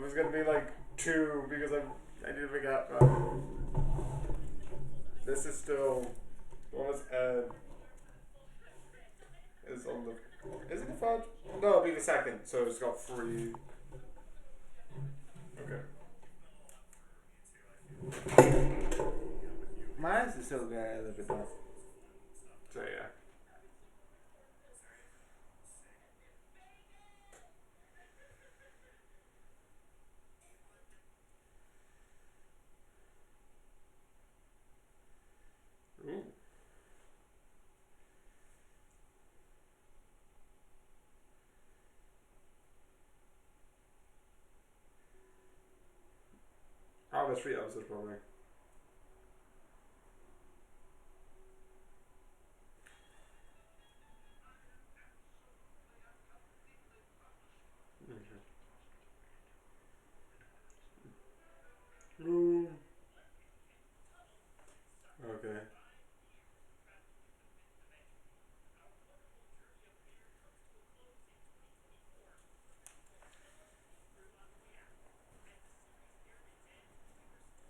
was gonna be like 2 because I need to forget, but this is still the one that's Ed is on the. Is it the third? No, it'll be the second. So it's got 3. Okay. Mine is still got a little bit off. So yeah. Ooh. Oh, there's 3 episodes probably. Ooh. Okay.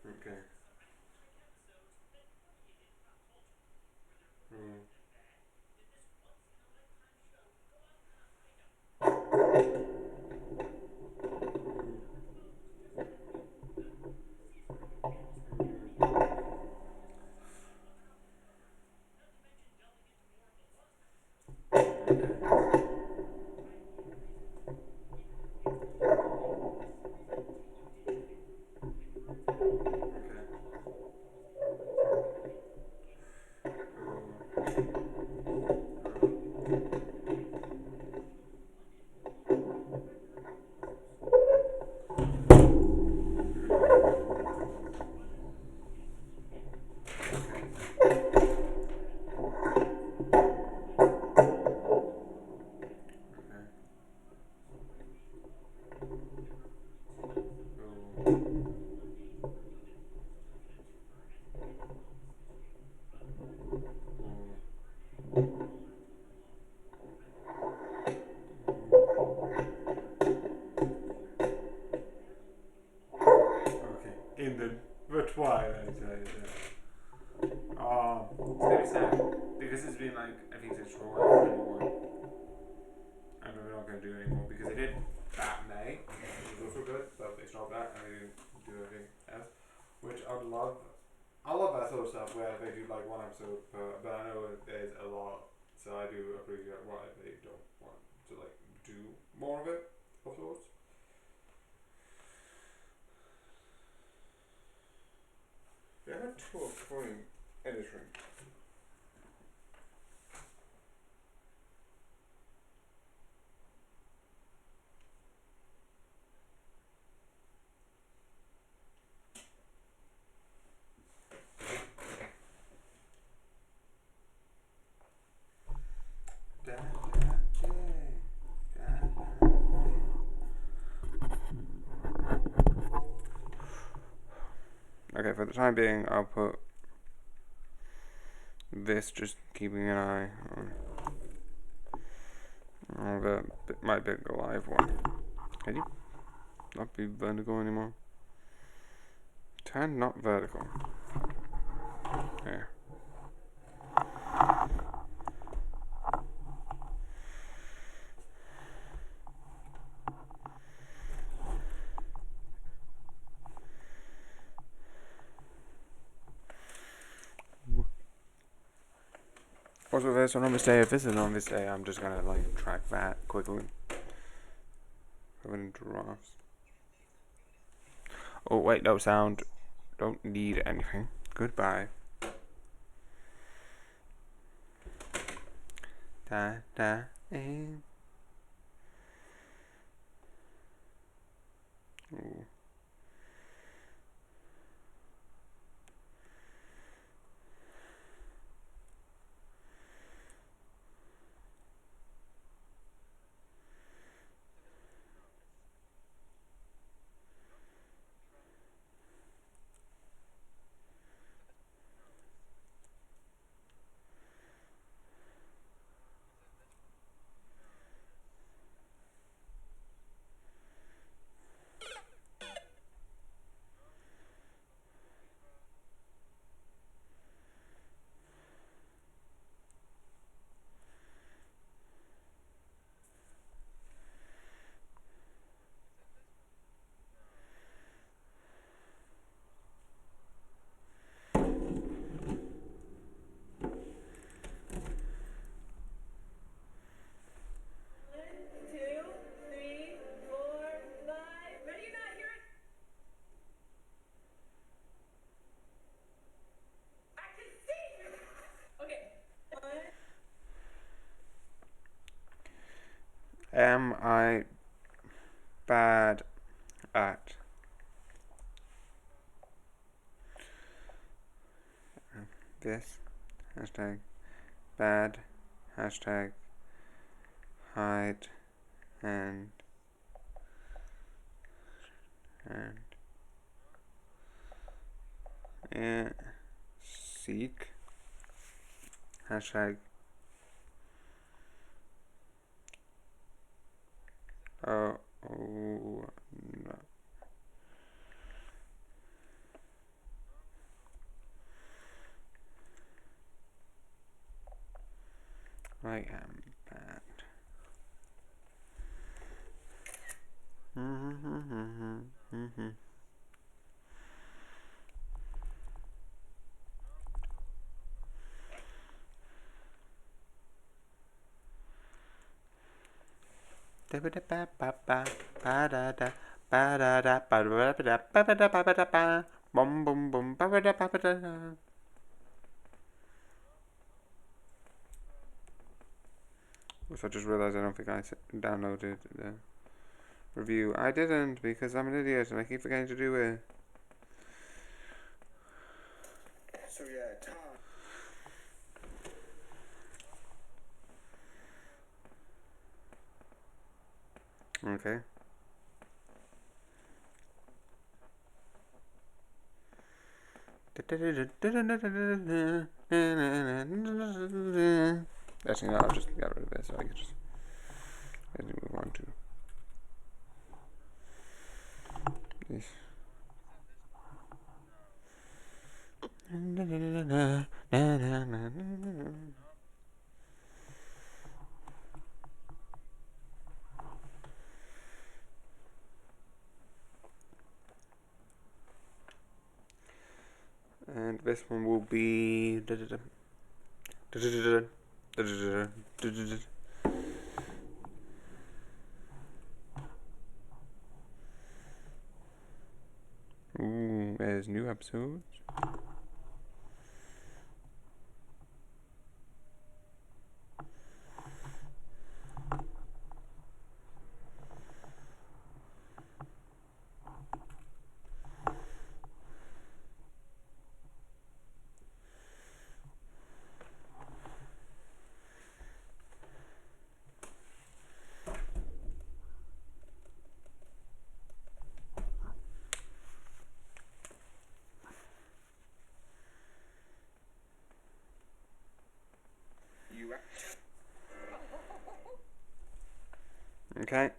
Okay. Mm. Okay. In the twilight. It's very sad because it's been like I think since Roy 21, and we're not gonna do it anymore because they did that May, which was also good, but they stopped that and they didn't do anything else, which I would love. I love that sort of stuff where they do like 1 episode per, but I know there's a lot, so I do appreciate why they don't want to like do more of it, of sorts. They had 2 point editing. Okay, for the time being, I'll put this, just keeping an eye on the my big live one. Can you not be vertical anymore? Turn not vertical. There. Also, if there's on this day, if this is on this day, I'm just gonna like track that quickly. Put it in drafts. Oh wait, no sound. Don't need anything. Goodbye. Da da. Ooh. Am I bad at? This. Hashtag bad. Hashtag hide and seek. Hashtag oh no. I am bad. Bum bum bum. So I just realised I don't think I downloaded the review. I didn't because I'm an idiot and I keep forgetting to do it. So yeah, Tom. Okay. Actually, no, I'll just get rid of this so I can just move on to this. And this one will be. Ooh, there's new episodes. Okay.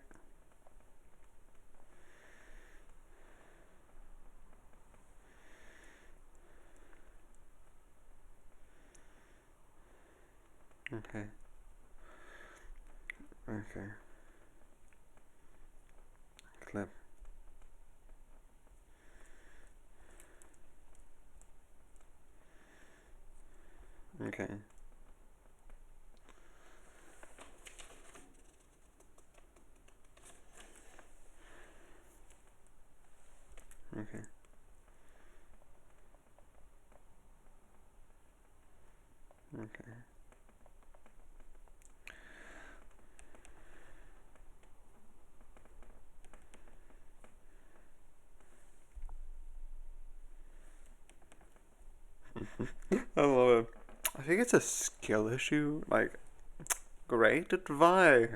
Okay. Okay. Clip. Okay. Okay. Okay. I love it. I think it's a skill issue. Like, great advice.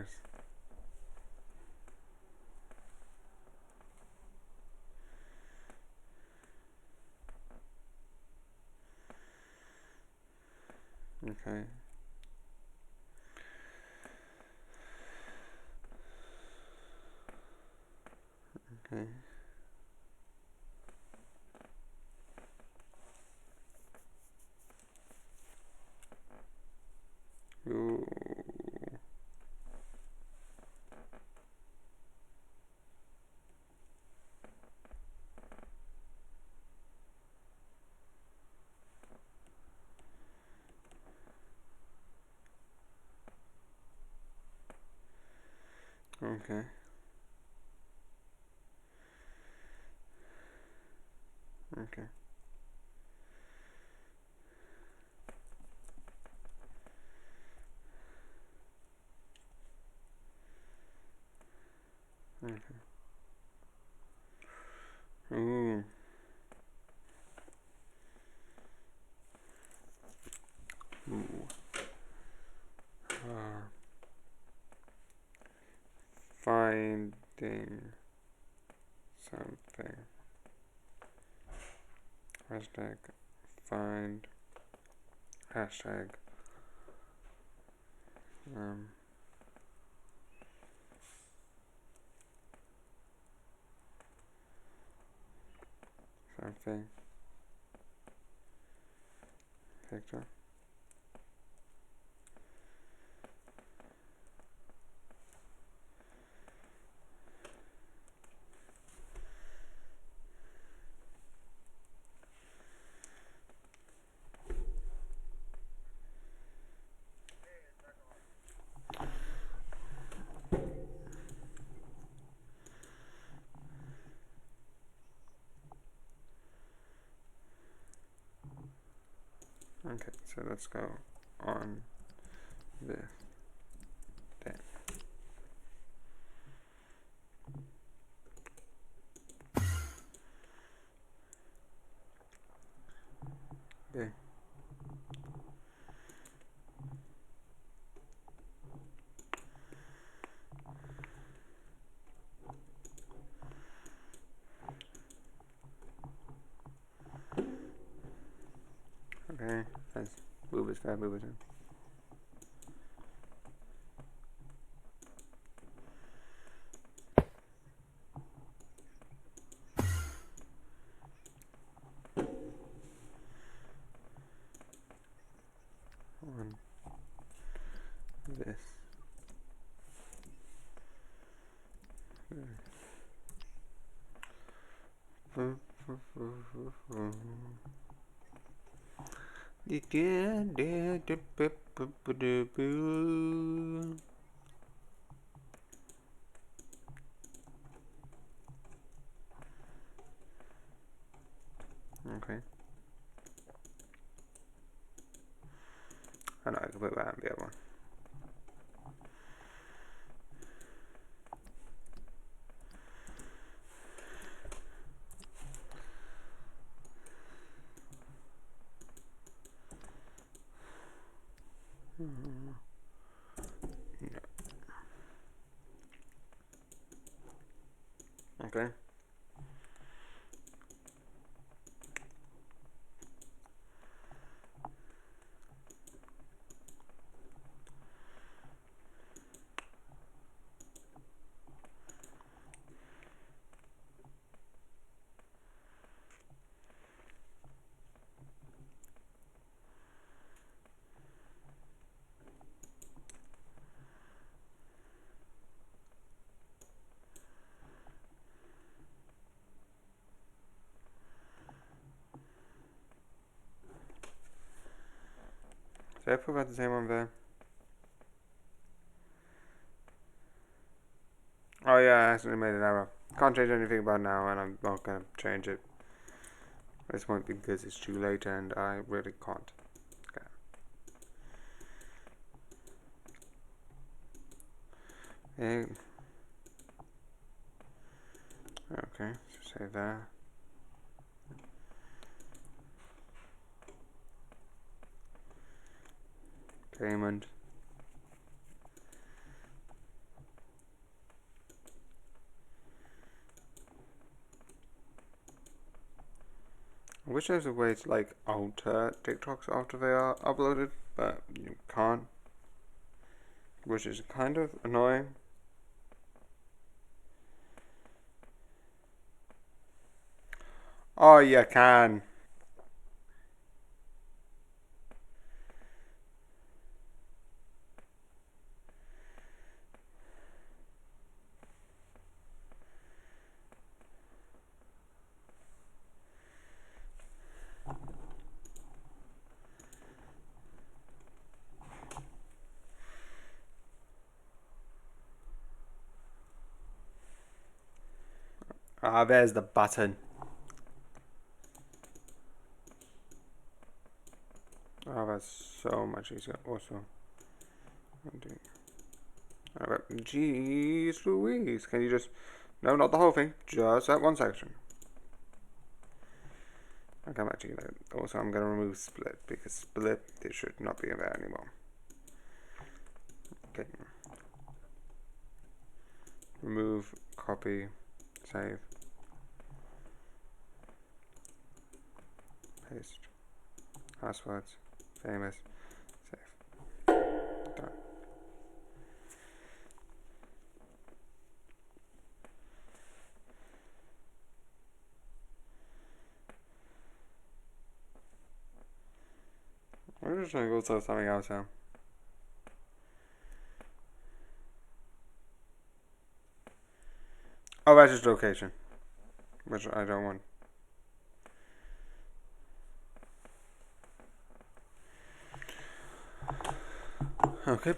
Okay. Okay. Ooh. Okay. Okay. hashtag find hashtag something picture. Okay, so let's go on this day. Okay. Okay, let's move it fast, move it in. On this. Okay. I know I can put that on the other one. Okay. Did I forgot the same one there? Oh yeah, I accidentally made an error. Can't change anything about now, and I'm not gonna change it. This won't be because it's too late, and I really can't. Okay. Okay, so save that. Payment. I wish there was a way to like alter TikToks after they are uploaded, but you can't, which is kind of annoying. Oh, you can. Ah, there's the button. Oh, that's so much easier. Also, alright, jeez Louise, can you just, no, not the whole thing, just that one section. I'll come back to you later. Also, I'm going to remove split, because split, it should not be in there anymore. Okay. Remove, copy, save. paste. Passwords. Famous. Save. Done. I'm just trying to go to something else now. Oh, that's just location. Which I don't want. Okay.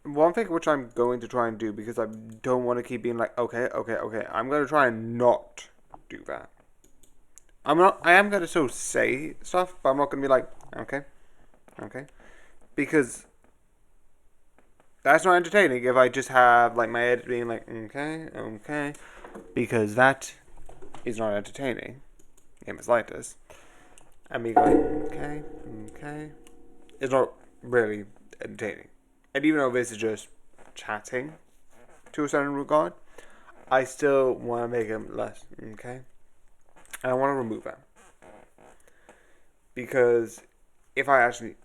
One thing which I'm going to try and do, because I don't want to keep being like, okay, I'm going to try and not do that. I am going to still say stuff, but I'm not going to be like, okay. Because that's not entertaining if I just have like my edit being like, okay. Because that is not entertaining in the slightest. And me going, okay. It's not really entertaining. And even though this is just chatting to a certain regard, I still want to make it less, okay? And I want to remove that. Because if I actually...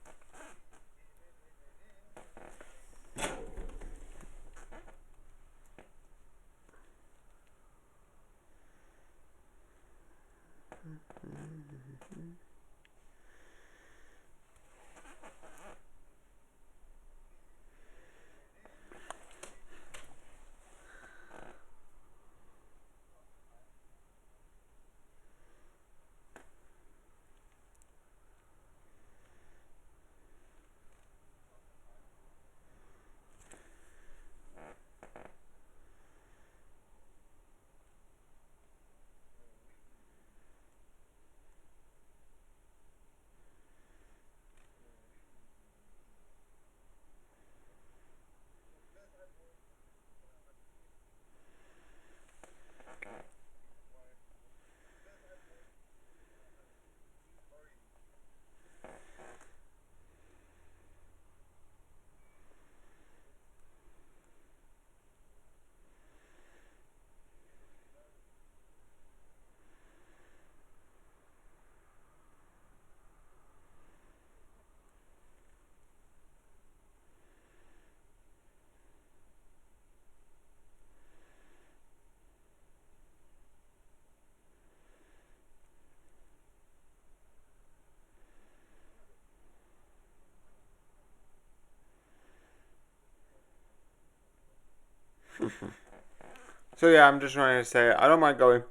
So yeah, I'm just trying to say, I don't mind going,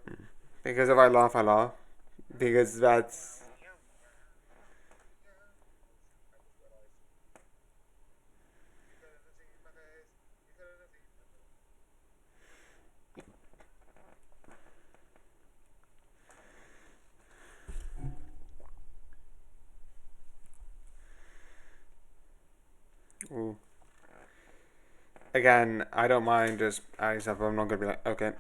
because if I laugh, I laugh. Because that's... Ooh. Again, I don't mind just adding stuff, but I'm not going to be like, okay.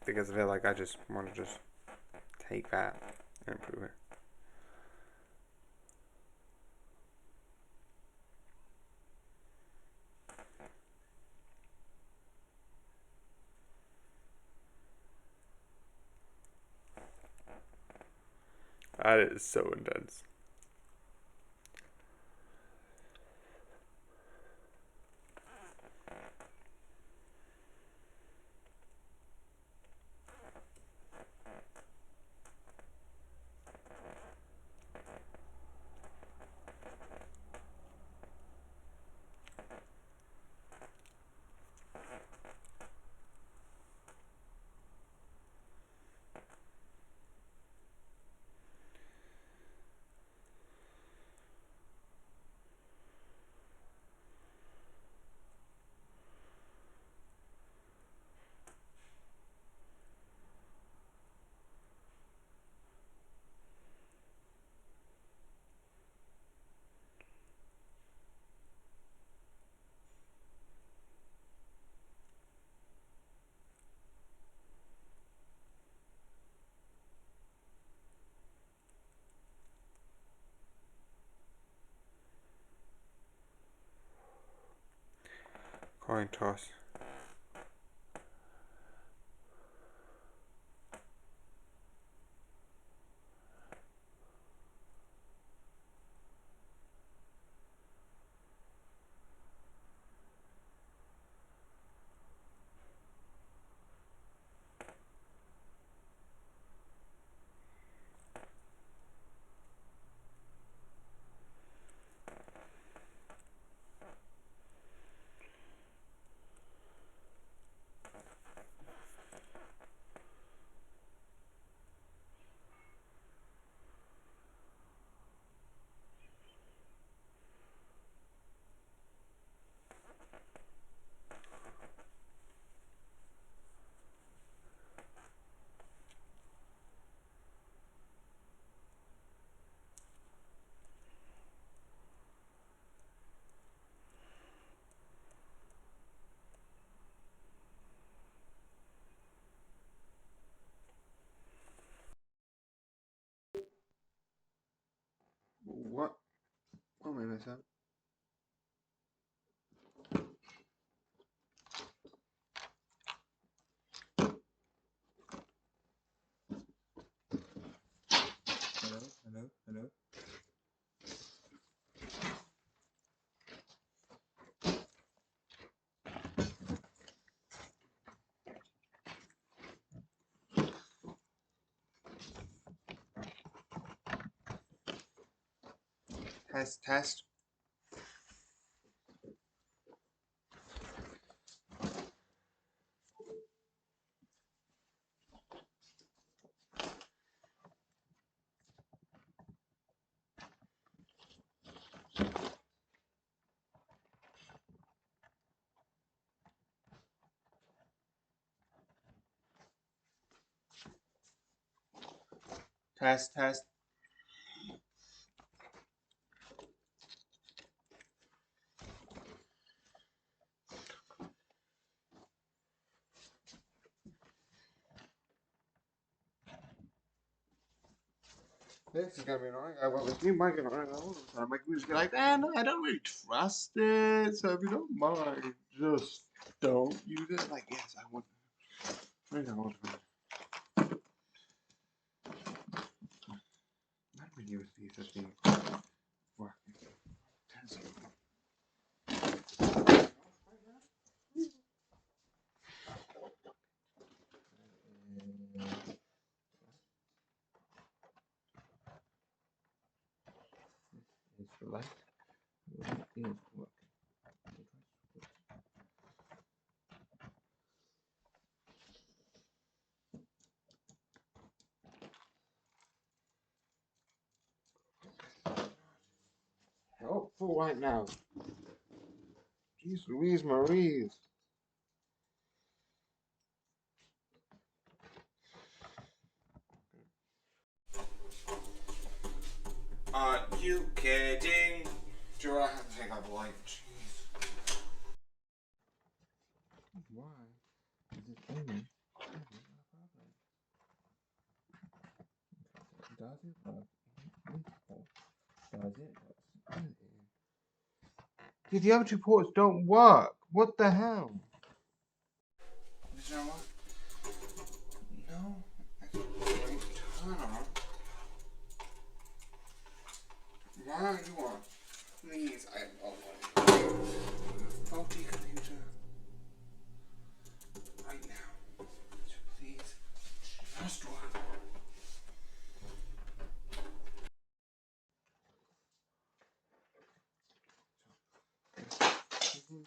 Because I feel like I just want to just take that and improve it. That is so intense. Coin toss. What? What am I missing? Hello, hello, hello. Test, test. Test, test. This is gonna be annoying. I want this new mic and all the time. My computer's gonna be like, no, I don't really trust it. So if you don't mind, just don't use it. Like, yes, I want. I know. Not really USB 15 working. Is the light? The light is working. Helpful right now. Jeez Louise Maurice. Are you kidding? Do I have to take off the light? Jeez. Why? Is it aiming? Does it work? Does it? Dude, the other two ports don't work. What the hell? Is that what? No. Turn on. Why are you on? Please, I am on. Faulty computer. Right now. Please. Just work. Thank you.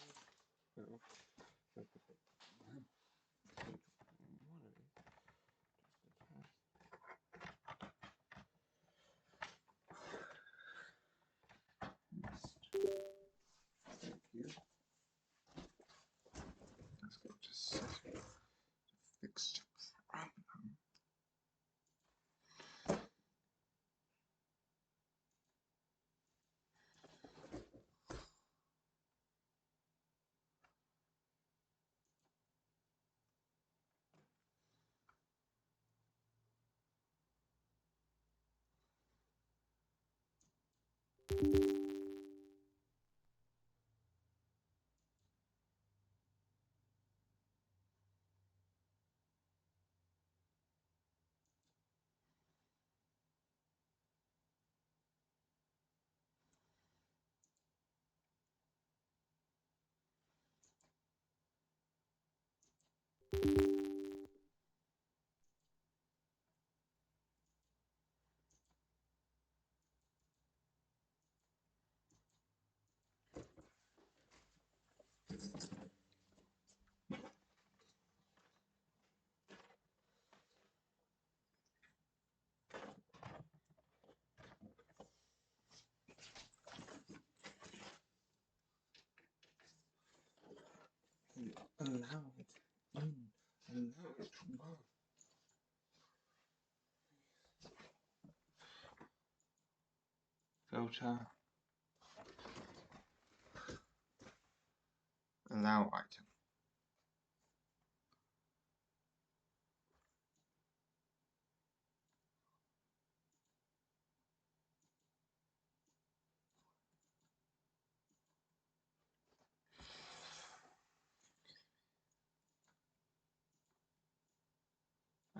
Let's go to setting. Fixed problem. allow it in, allow it to work. Filter. Allow item.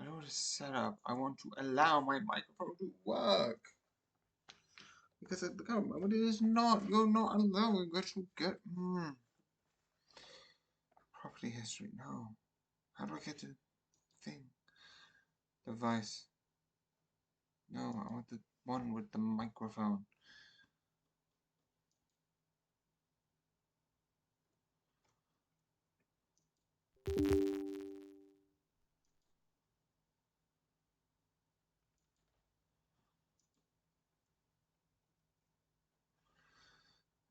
In order to set up, I want to allow my microphone to work. Because at the current moment it is not. You're not allowing it to get. Property history. No. How do I get to thing? Device. No, I want the one with the microphone.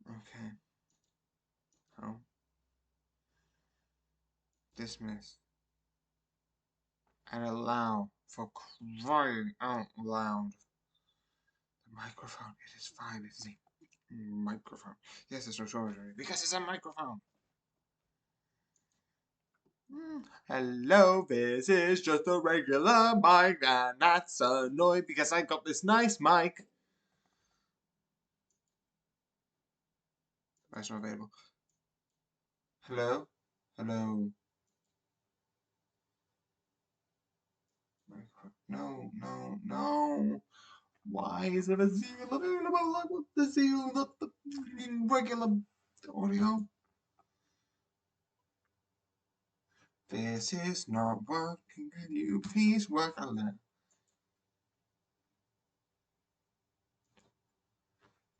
Okay. Oh. Dismiss. And allow, for crying out loud. The microphone. It is fine. It is a microphone. Yes, it's notorious because it's a microphone. Hello, this is just a regular mic, and that's annoying because I got this nice mic. That's not available. Hello? Hello? No, no, no. Why is there a zeal available? I want the zeal, not the regular audio. This is not working. Can you please work on that?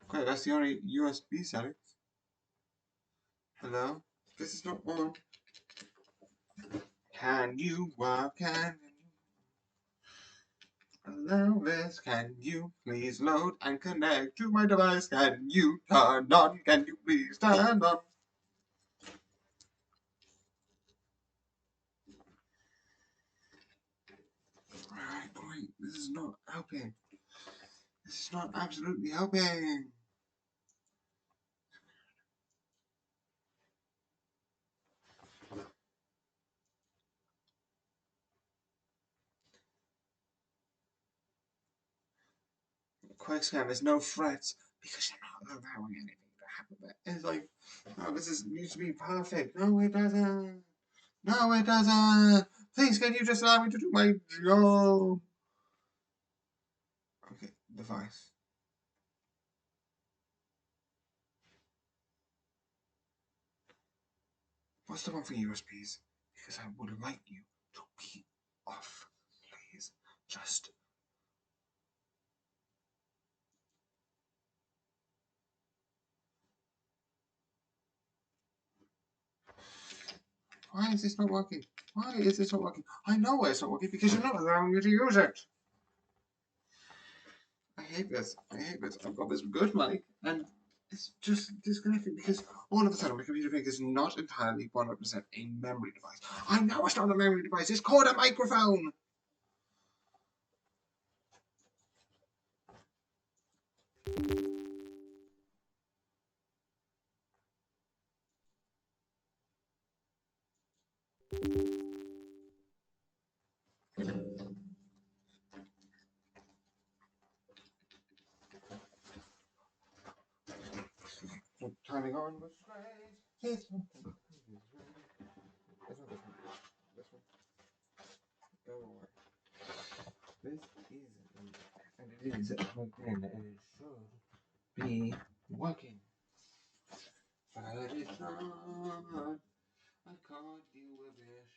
Okay, that's the only USB settings. Hello? This is not on. Can you work? Can allow this? Can you please load and connect to my device? Can you turn on? Can you please turn on? Alright, great. This is not helping. This is not absolutely helping. Quick scan, there's no threats because you're not allowing anything to happen. It's like, no, this needs to be perfect. No, it doesn't. No, it doesn't. Please, can you just allow me to do my job? Okay, device. What's the one for USBs? Because I would like you to be off, please. Just. Why is this not working? Why is this not working? I know why it's not working because you're not allowing me to use it. I hate this. I hate this. I've got this good mic and it's just disconnecting because all of a sudden my computer thing is not entirely 100% a memory device. I know it's not a memory device. It's called a microphone. Turning on the screen. This one. This one. Go away. This is, and it is plugged in, and it should be working. But it's not. I can't deal with this.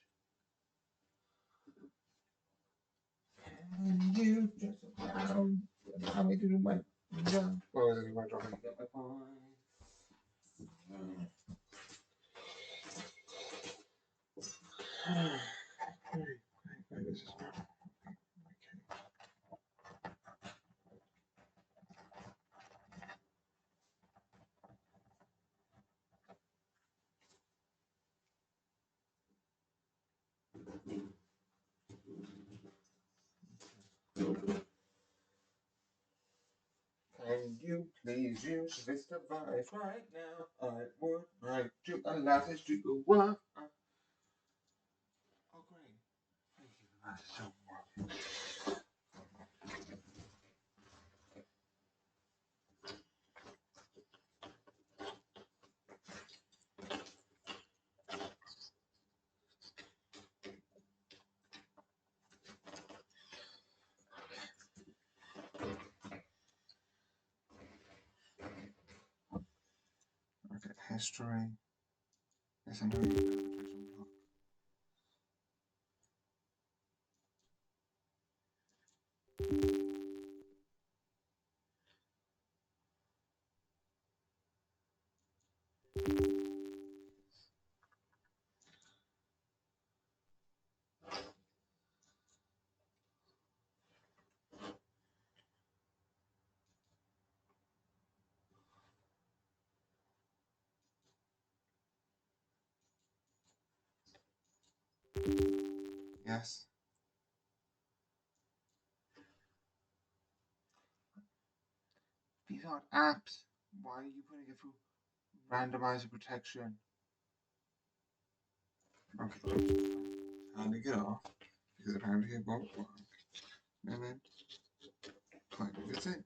Can you just allow me to do my job? Oh, this is my job. My point. This is not. Please use this device right now. I would like to allow this to go on. Oh, great. Thank you. That's so much. Okay, history. Yes, I know you have a book. Yes. These aren't apps. Why are you putting it through randomizer protection? Okay, time to get off because apparently it won't work. And then plug this in.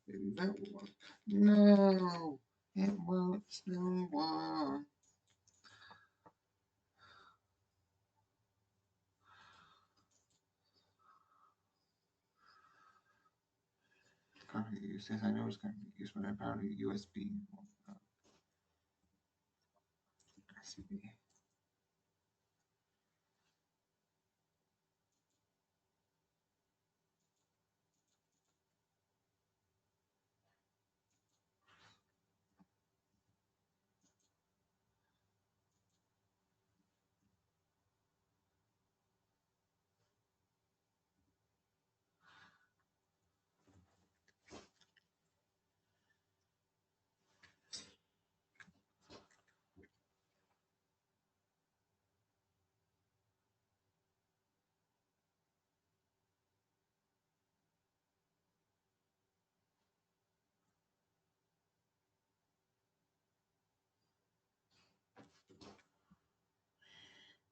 Maybe that will work. No, it won't still work. Currently used. Yes, I know it's currently used, but apparently USB. USB.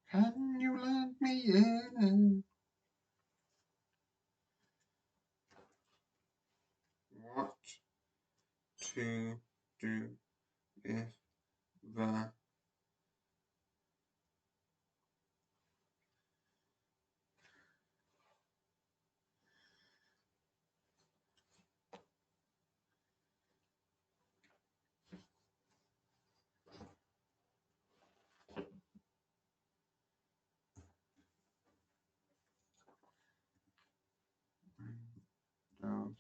Can you let me in? What to do if the Windows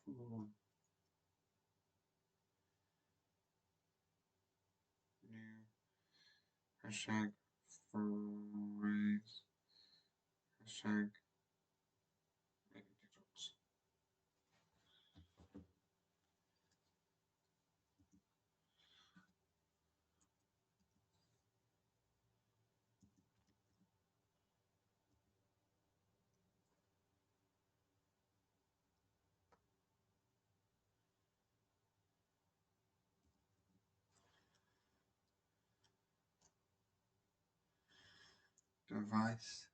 for new hashtag phrase hashtag maybe TikToks. Device.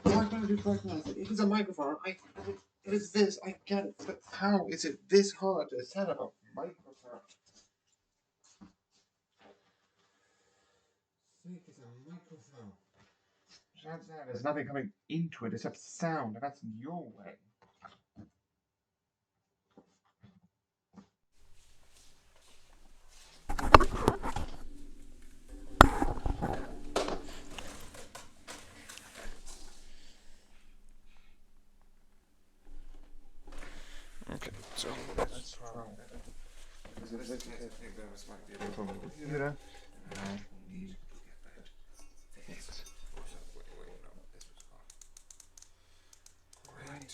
Why can't I do podcast? It is a microphone. It is this. I get it. But how is it this hard to set up a microphone? It's a microphone. Chances are there's nothing coming into it except sound, and that's in your way. Okay, so let's try. Because in this case, I think this might be a problem with the computer. And I need to get that fixed. Wait, no, this was off. Great.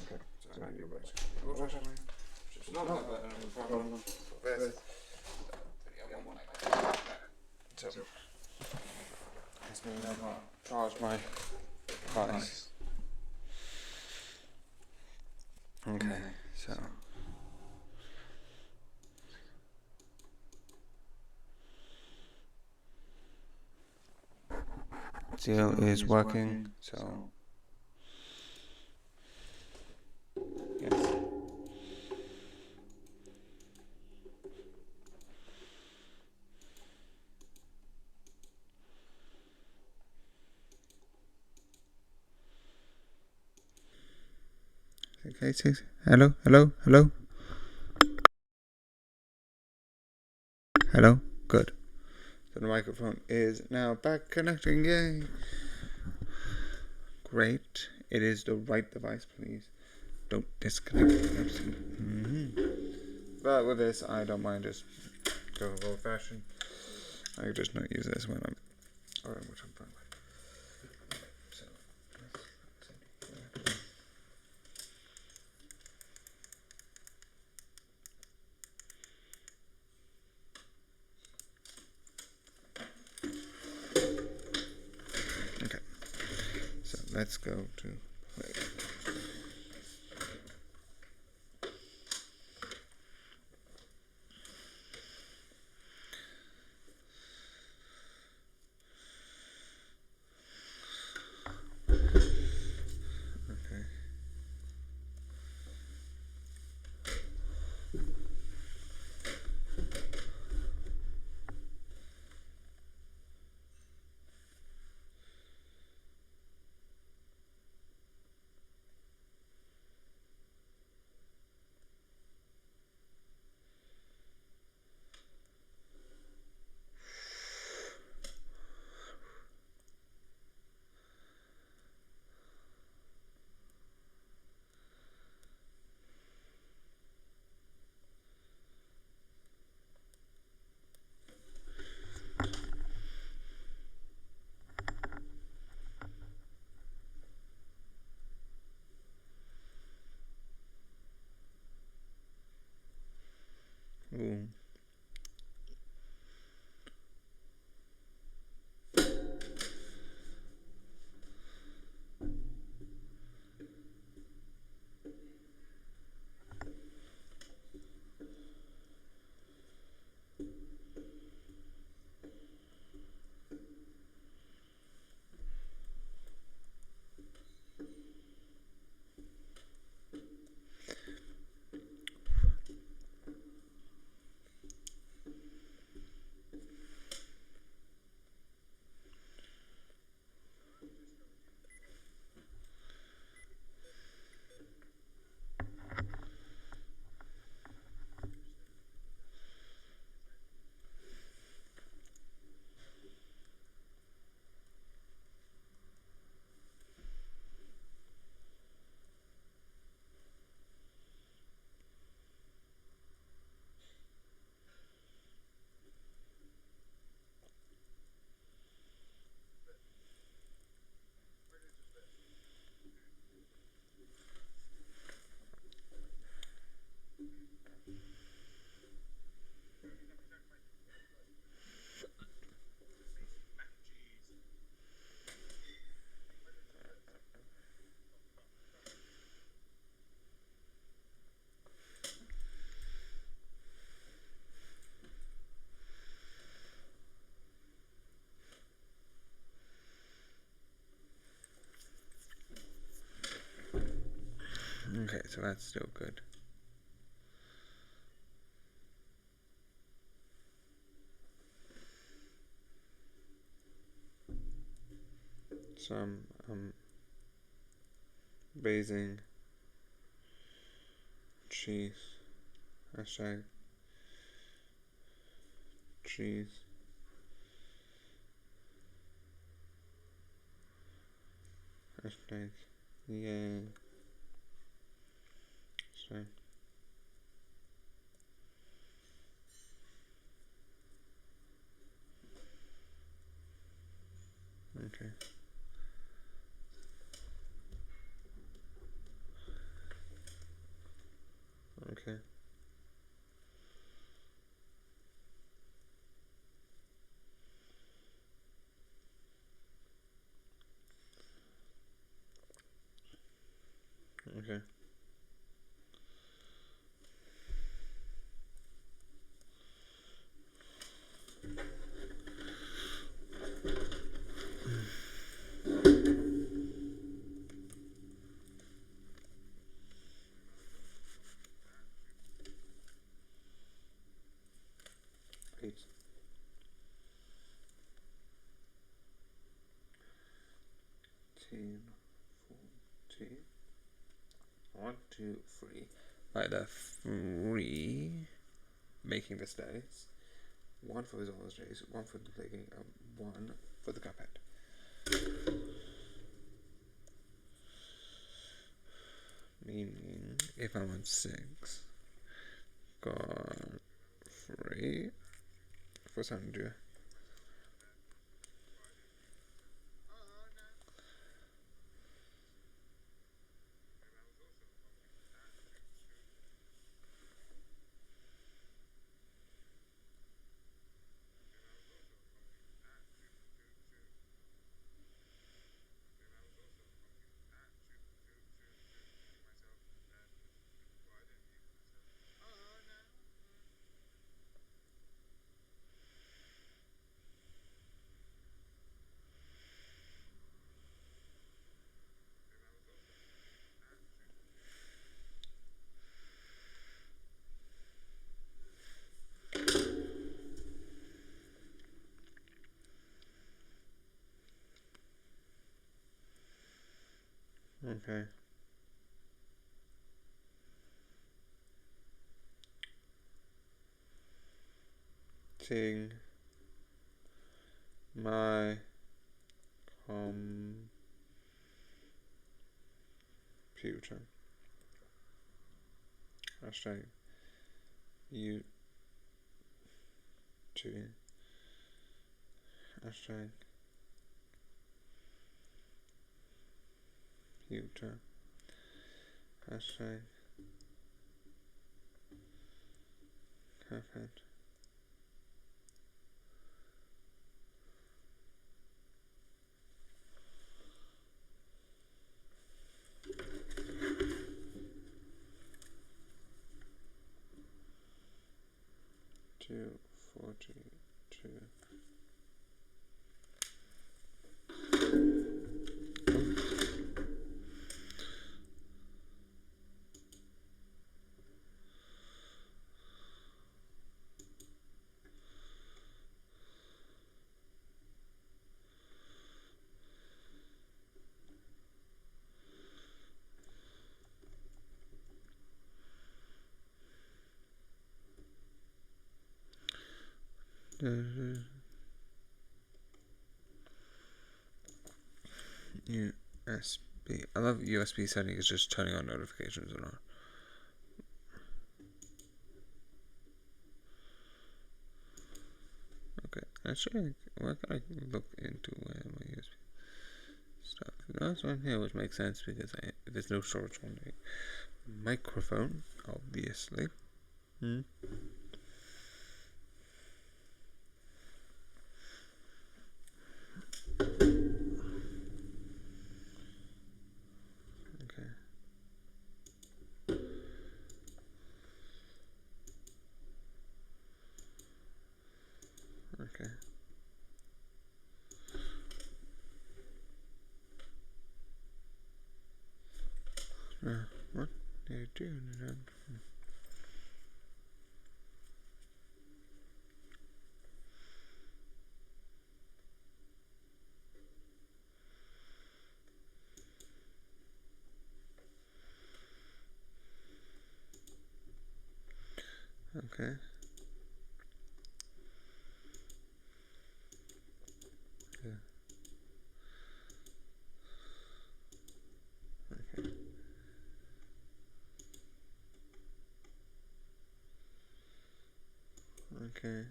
Okay, so now you're right. It's not that bad, no problem. This. So, this means I can't charge my device. Okay, so. Zero is working, so. Yes. Okay, hello, hello, hello. Hello, good. So the microphone is now back connecting, yay. Great, it is the right device, please. Don't disconnect. But with this, I don't mind just going old fashioned. I could just not use this when I'm, which I'm fine with. So, okay, so let's go to play. Okay. Ooh. Okay, so that's still good. Some Beijing cheese. Hashtag cheese. Hashtag yay. So okay. Okay. Okay. Peace. Team 14. 1, 2, 3. By the 3 making the stairs. 1 for his always days, 1 for the plaguing, 1 for the cuphead. Meaning if I'm on 6, got 3 for Sandra. Okay. Ting my computer. Hashtag you two. Hashtag computer. Hashtag cuphead. Two 42. USB. I love USB setting is just turning on notifications or not. Okay, actually, where can I look into where my USB stuff? That's one here, which makes sense because there's no storage on the microphone, obviously. Okay. What? Okay. Yeah. Okay. Okay.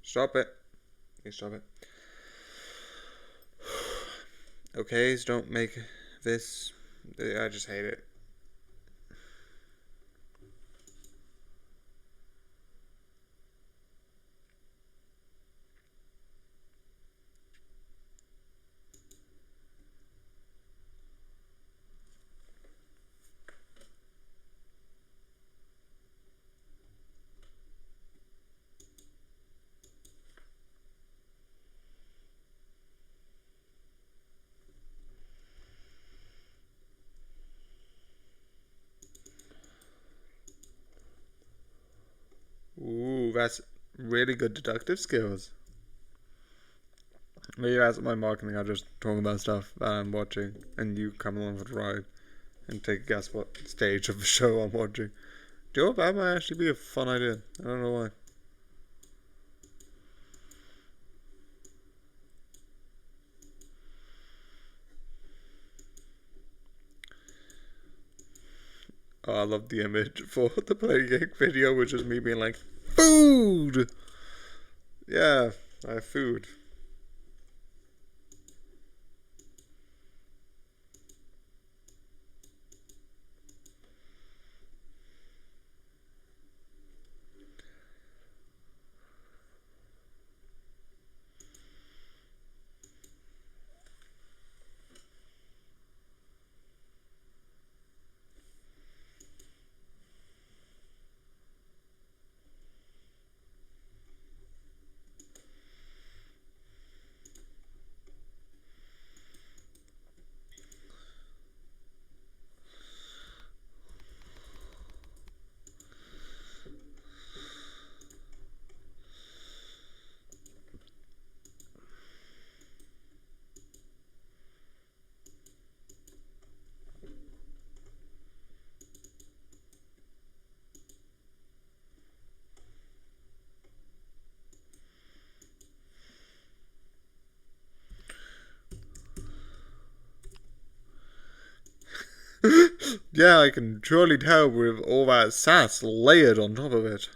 Stop it. You stop it. Okay, so don't make this. I just hate it. Ooh, that's really good deductive skills. Maybe that's my marketing. I just talk about stuff that I'm watching, and you come along for the ride and take a guess what stage of the show I'm watching. Do you know that might actually be a fun idea? I don't know why. Oh, I love the image for the play gig video, which is me being like, food! Yeah, I have food. Yeah, I can surely tell with all that sass layered on top of it.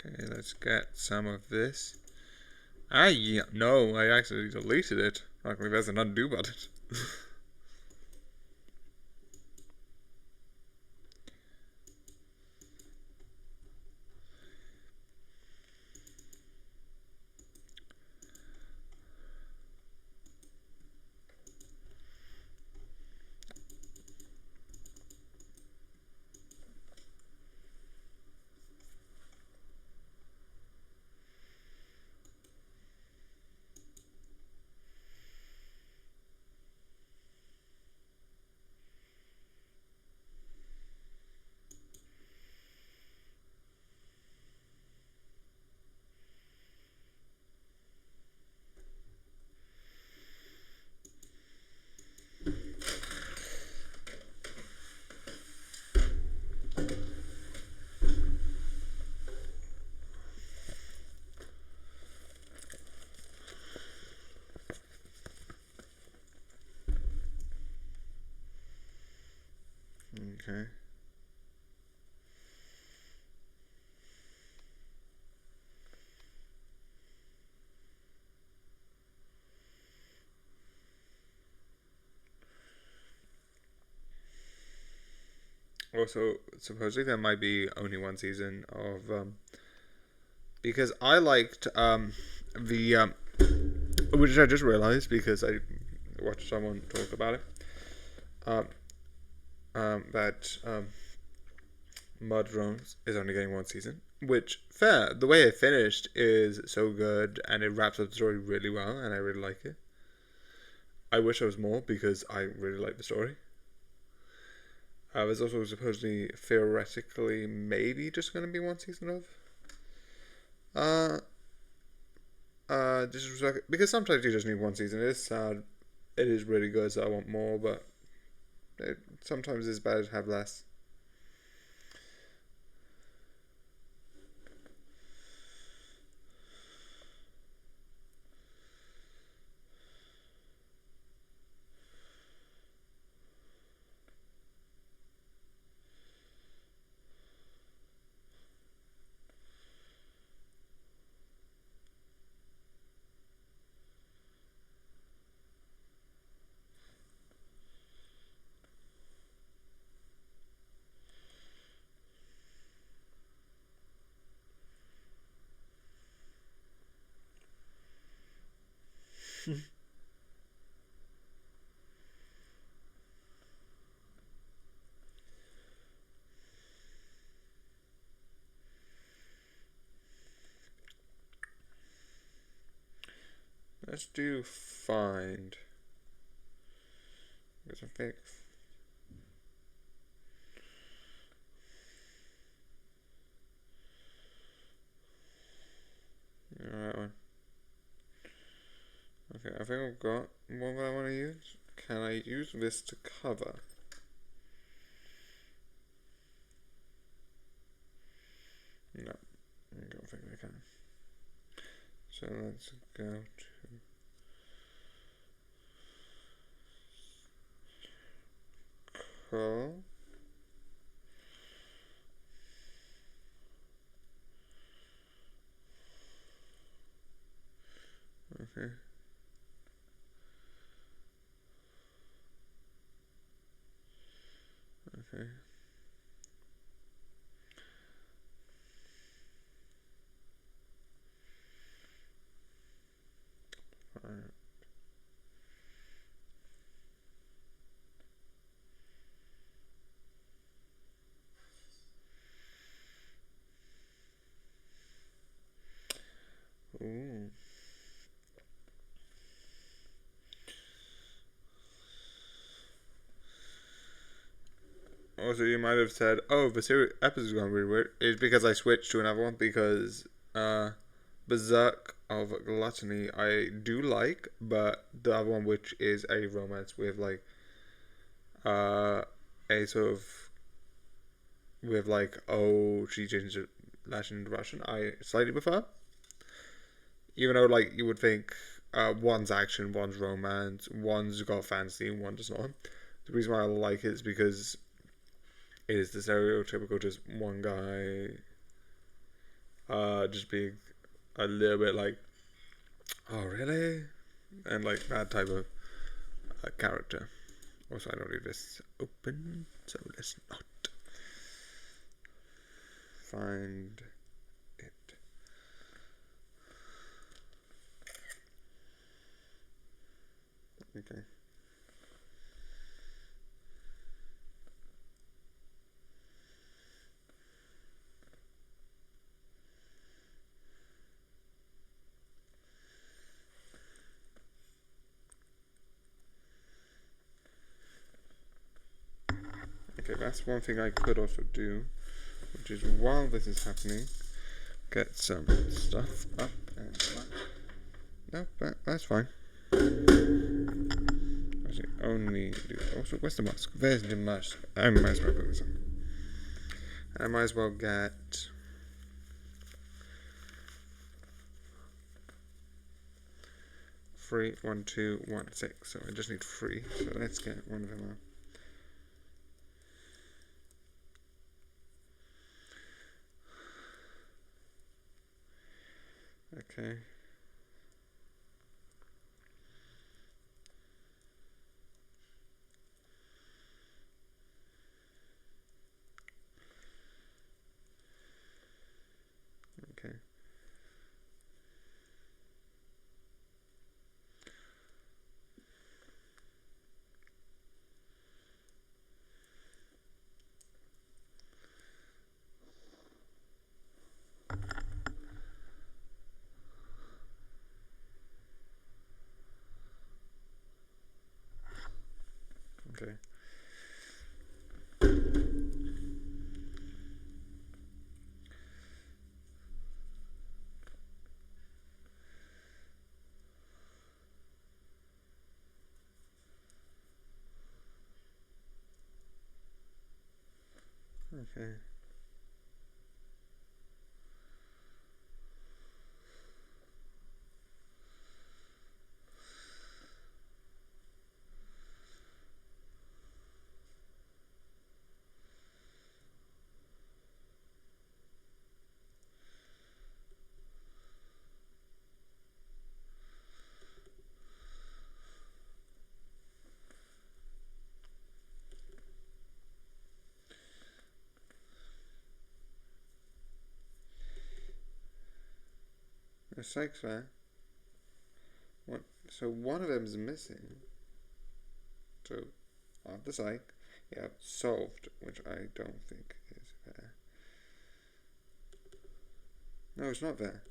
Okay, let's get some of this. No, I actually deleted it. Luckily, there's an undo button. Okay. Also, supposedly there might be only one season of because I liked the which I just realized because I watched someone talk about it. that Mud Drones is only getting one season, which fair. The way it finished is so good, and it wraps up the story really well, and I really like it. I wish there was more because I really like the story. There's also supposedly theoretically maybe just going to be one season of Disrespect, because sometimes you just need one season. It is sad. It is really good, so I want more, but sometimes it's better to have less. Let's do find. Get some fix. Alright one. Okay, I think I've got one that I want to use. Can I use this to cover? No, I don't think I can. So let's go to curl. Okay. Okay. Alright. Ooh. Also, you might have said, "Oh, the series episode's gone really weird." It's because I switched to another one because Berserk of Gluttony I do like, but the other one, which is a romance with like a sort of with like she changed it Latin to Russian, I slightly prefer. Even though like you would think one's action, one's romance, one's got fantasy, and one does not. The reason why I like it is because it is the stereotypical just one guy just being a little bit like, oh really? And like that type of character. Also, I don't leave this open, so let's not find it. Okay. Okay, that's one thing I could also do, which is while this is happening, get some stuff up and no, that's fine. Actually, only do also. Where's the mask? There's the mask. I might as well put this on. I might as well get 3, 1, 2, 1, 6. So I just need 3. So let's get one of them out. Okay. Okay. Okay. Okay. There's 6 there. What? So one of them is missing. So on the side, yeah, solved, which I don't think is there. No, it's not there.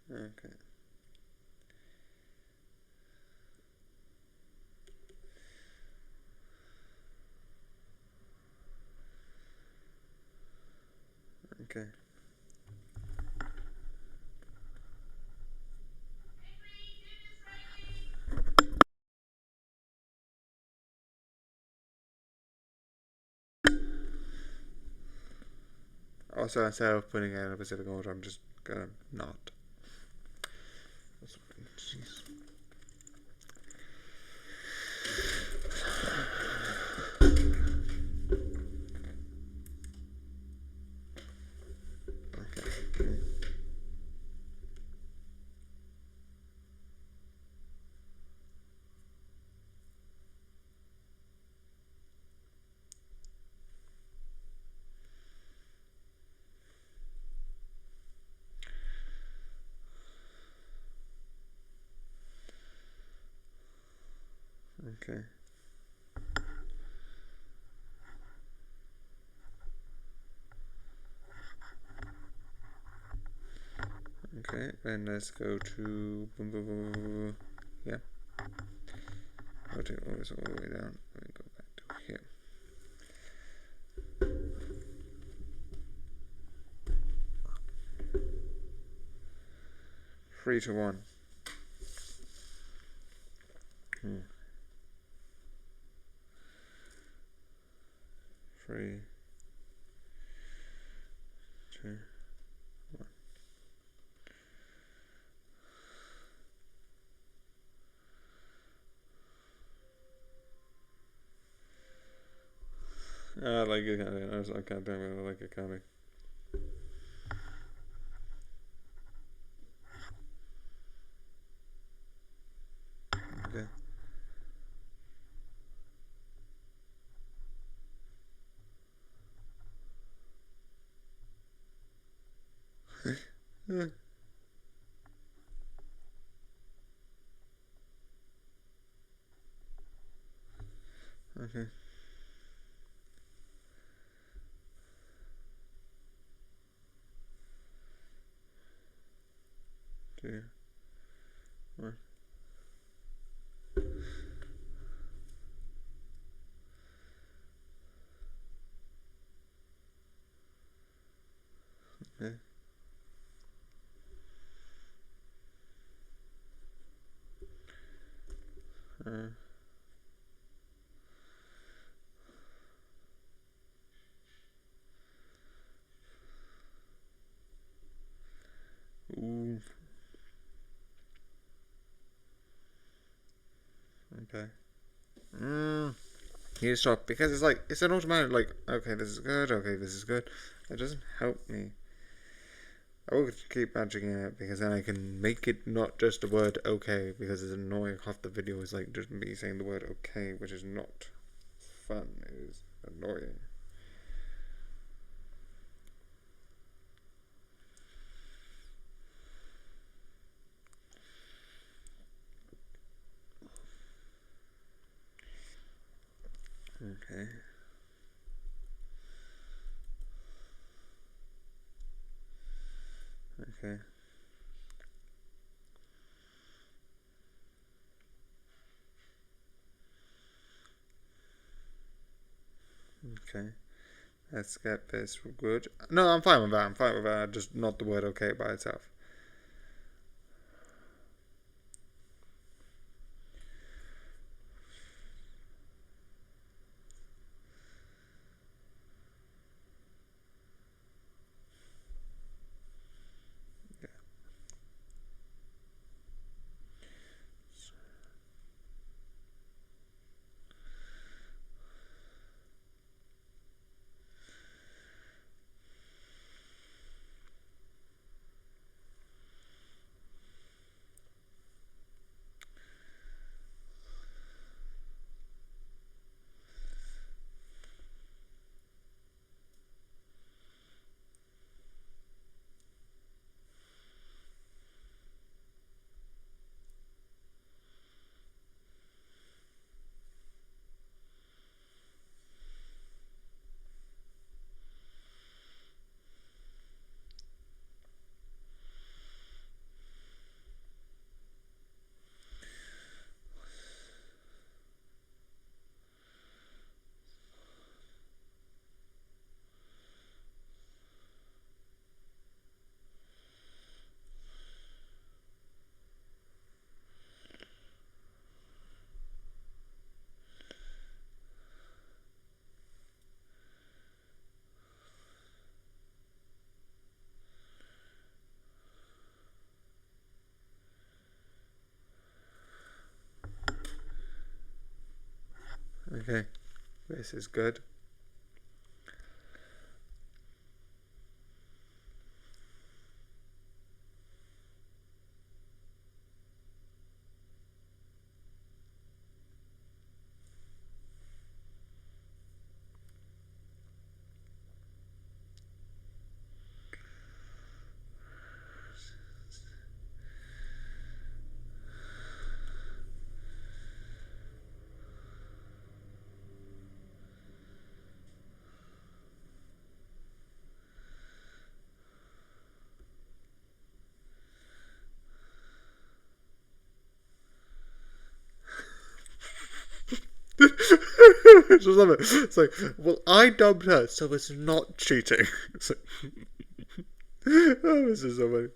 Okay. Okay. Also, instead of putting it in a Pacific order, I'm just gonna not. Jeez. Okay. Okay. Okay, and let's go to yeah. Rotate always all the way down. Let me go back to here. 3 to 1. 3, 2, 1. I like it. I can't tell me I like it comic. Okay. Okay. 2, 1. Okay. Ooh. Okay. You stop because it's like it's an automatic like okay this is good, okay this is good. It doesn't help me. I will keep matching it because then I can make it not just the word okay because it's annoying. Half the video is like just me saying the word okay, which is not fun. It is annoying. Okay. Okay. Okay. Let's get this good. No, I'm fine with that. I'm fine with that. Just not the word okay by itself. Okay. This is good. Just love it. It's like, well, I dubbed her, so it's not cheating. It's like, oh, this is so funny.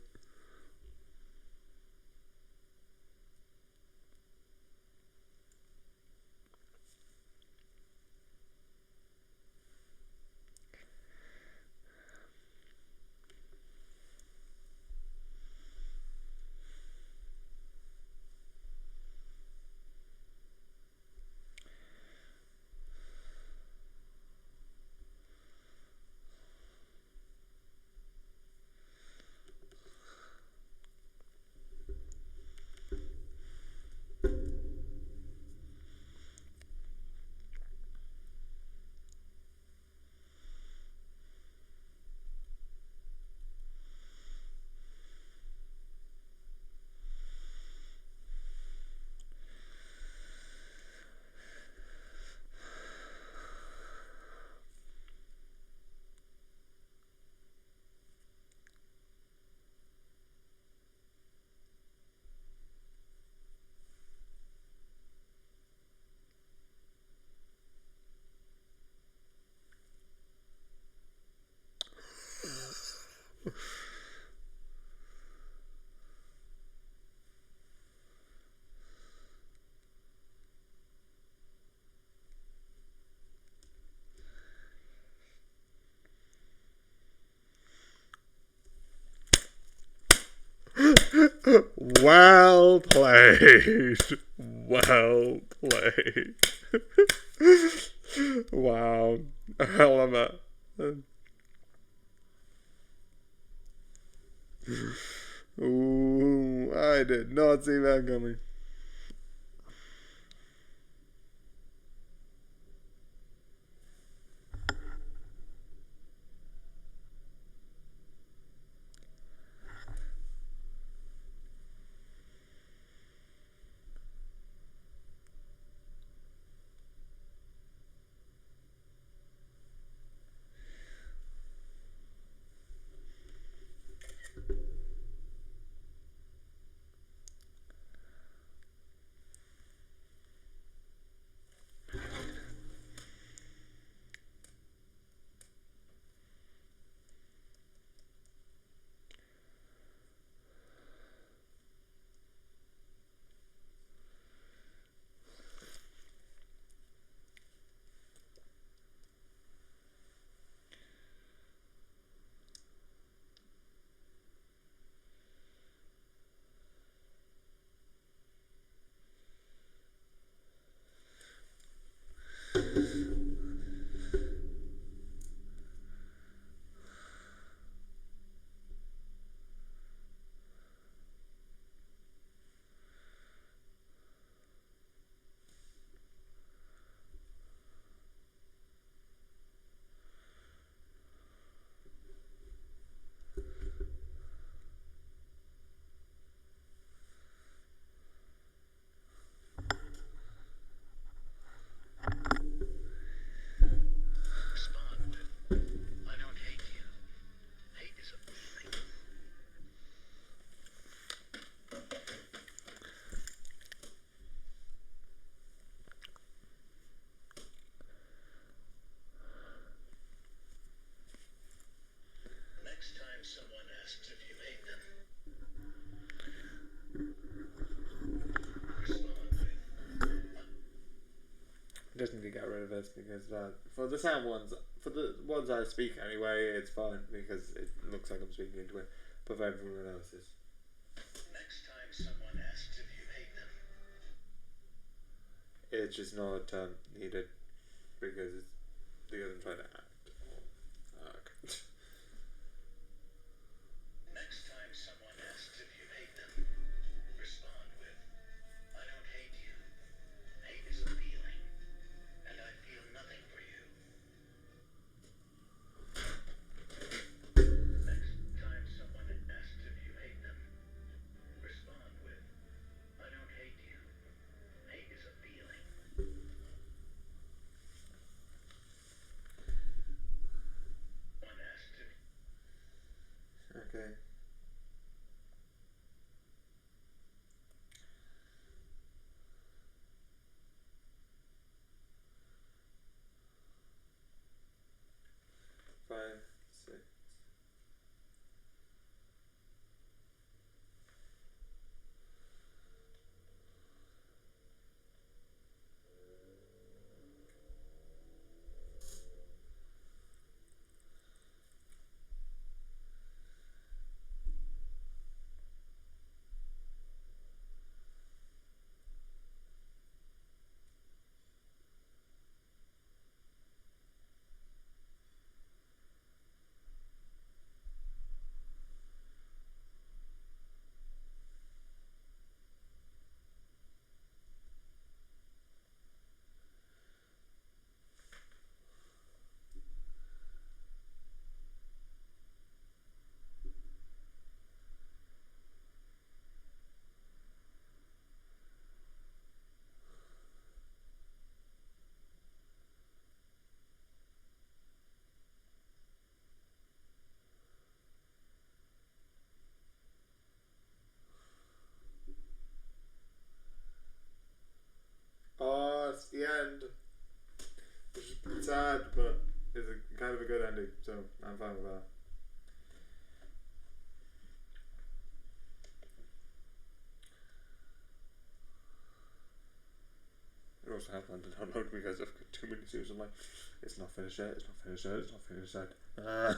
Well played. Well played. Wow. I love that. Ooh, I did not see that coming. this because for the sound ones, for the ones I speak anyway, it's fine because it looks like I'm speaking into it. But for everyone else's, Next time someone asks if you hate them, it's just not needed because it's because I'm trying to act. next time someone asks if you hate them, respond with, I don't hate you. Hate is a feeling, and I feel nothing for you. Next time someone asks if you hate them, respond with, I don't hate you. Hate is a feeling. One asks if Okay. Five, 6. Oh, it's the end. It's sad, but it's a kind of a good ending, so I'm fine with that. It also happened to download because I've got too many series. I'm like, it's not finished yet, it's not finished yet, it's not finished yet.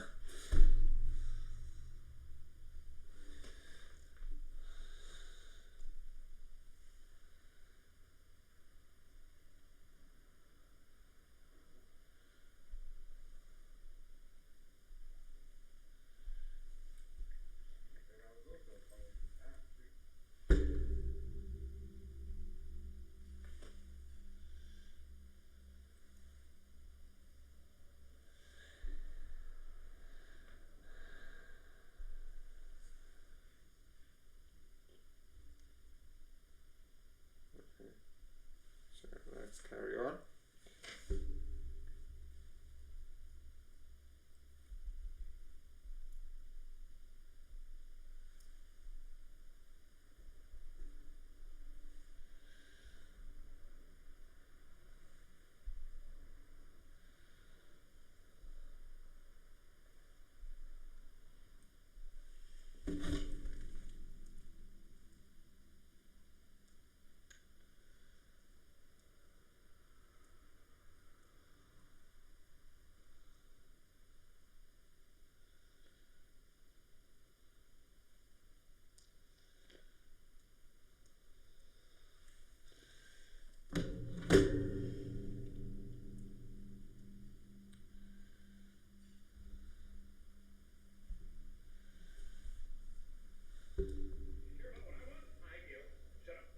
So let's carry on.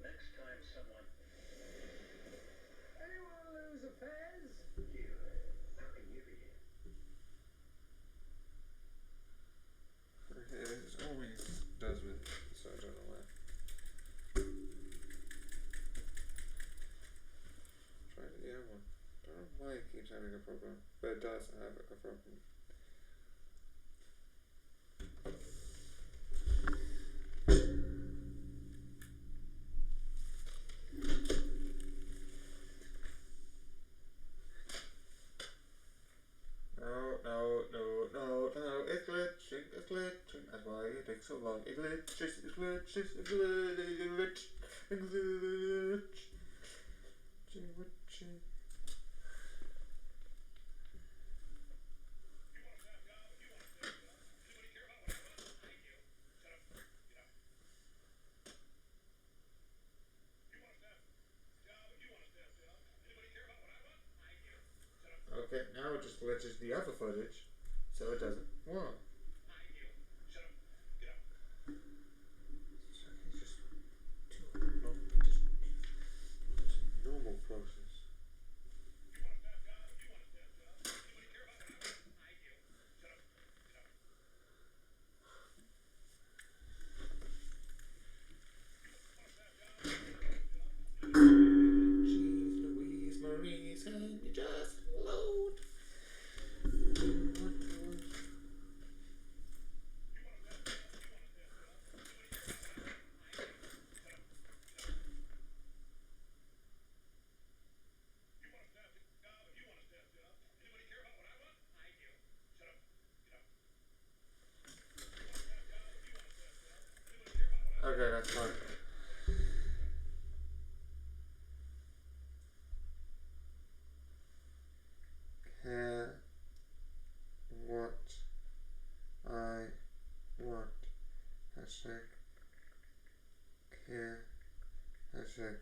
next time someone. Anyone lose a Fez? You. How can you be here? Okay, this always does with, so I don't know why. Try the other one. I don't know why it keeps having a problem, but it does have a problem. No, it's glitching, that's why it takes so long. It glitches, glitching. just glitches the other footage, so it doesn't work. Shut up. Get up. So I can just do it. No, just it's a normal process. Jeez Louise Maurice, can you just load? Okay, that's fine. Care what I want. Hashtag care. Hashtag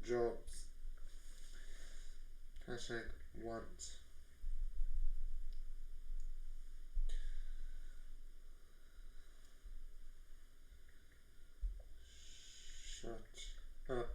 jobs. Hashtag want. Shut up.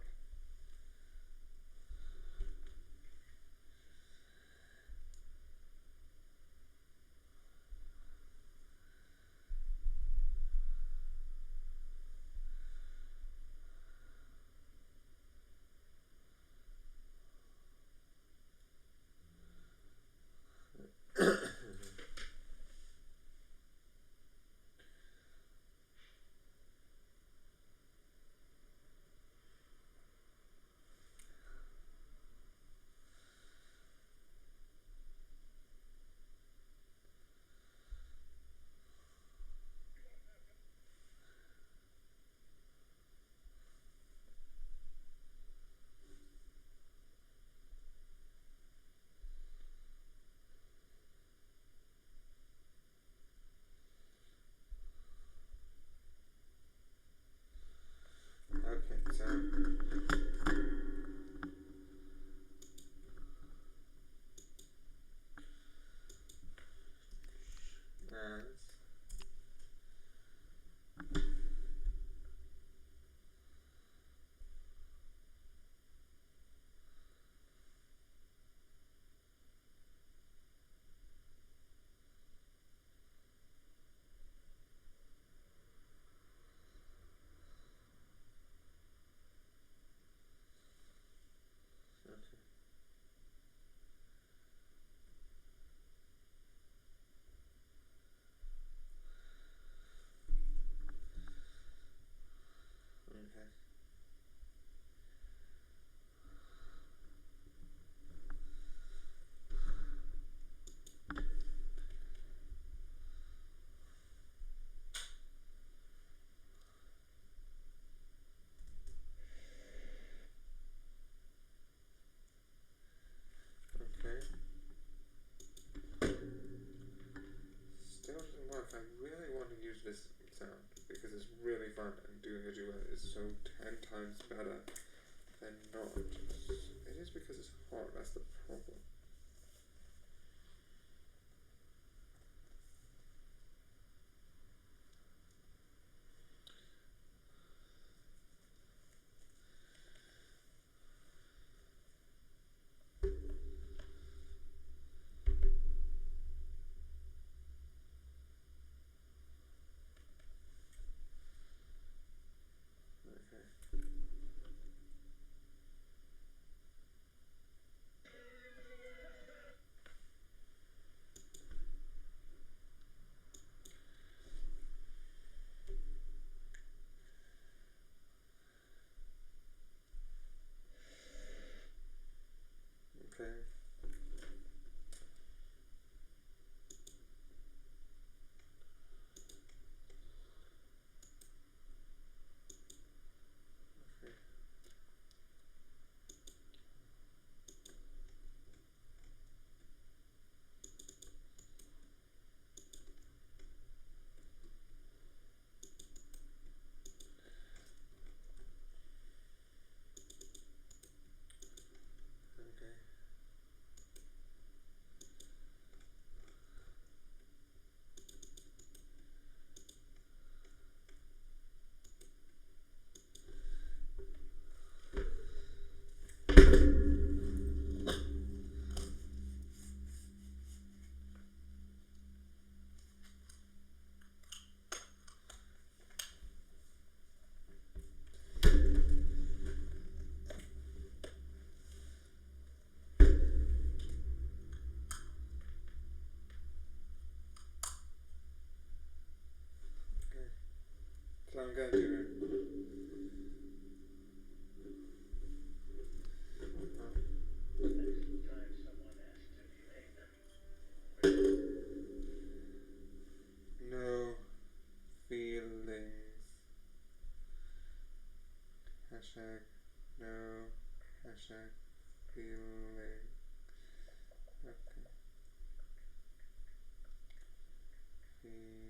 Okay, so as okay. Okay. Okay. Still doesn't work. I really want to use this sound because it's really fun and doing a duet is so 10 times better than not. It is because it's hard, that's the problem. Okay. Okay. I'm gonna do. Next time someone asks if you hate them, No feelings. Hashtag no. Hashtag feeling. Okay. Feeling.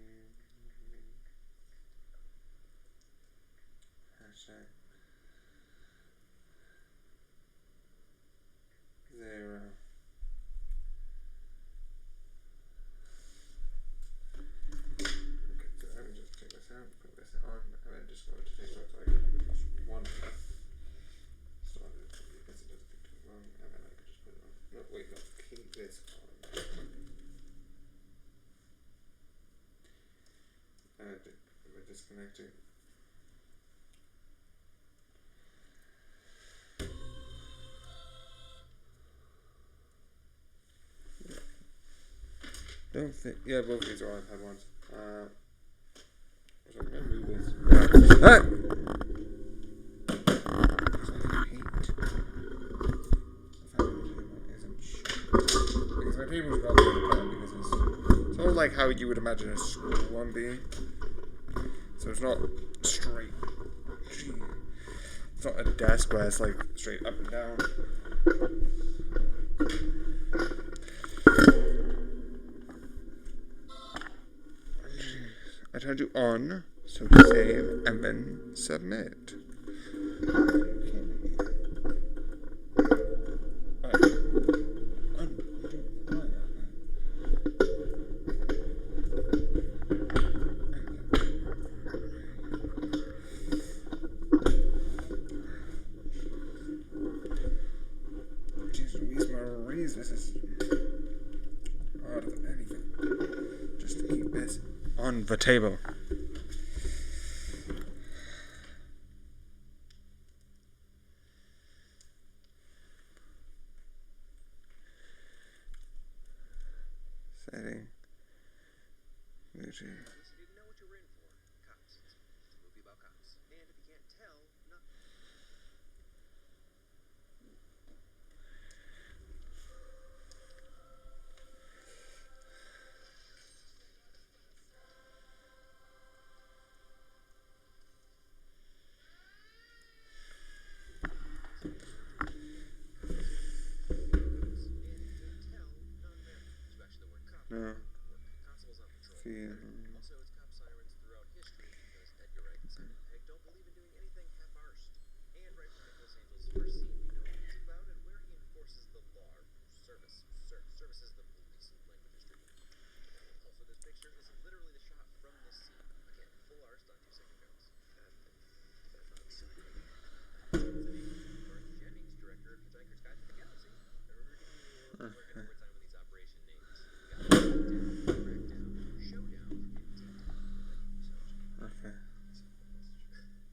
Hashtag 0. Okay, so let me just take this out, put this on, and then just go to TikTok so I can just one left. Start it, I guess it doesn't take too long, and then I can just put it on. No, wait, no, keep this on. We're disconnecting. Don't think. Yeah, both of these are on iPad ones. So I'm gonna move this. Ah! Because my table's probably because it's sort of like how you would imagine a school one being. So it's not straight. It's not a desk where it's like straight up and down. I turned you on, so to save and then submit. This is harder than anything. Just to keep this on the table. Setting. YouTube. You didn't know what you were in for. Cops. It's a movie about cops. And if you can't tell, nothing. No. Constable's on patrol. Feel. Also, it's cop sirens throughout history because Edgar Wright and Simon Pegg don't believe in doing anything half-arsed. And right from Nicholas Angel's first scene, we know what he's about and where he enforces the law, services the police in language distributed. Also, this picture is literally the shot from this scene. Again, full arse on 2-second films. That's not silly. Garth Jennings, director of Hitchhiker's Guide to the Galaxy. We're working overtime with these operation names. Okay.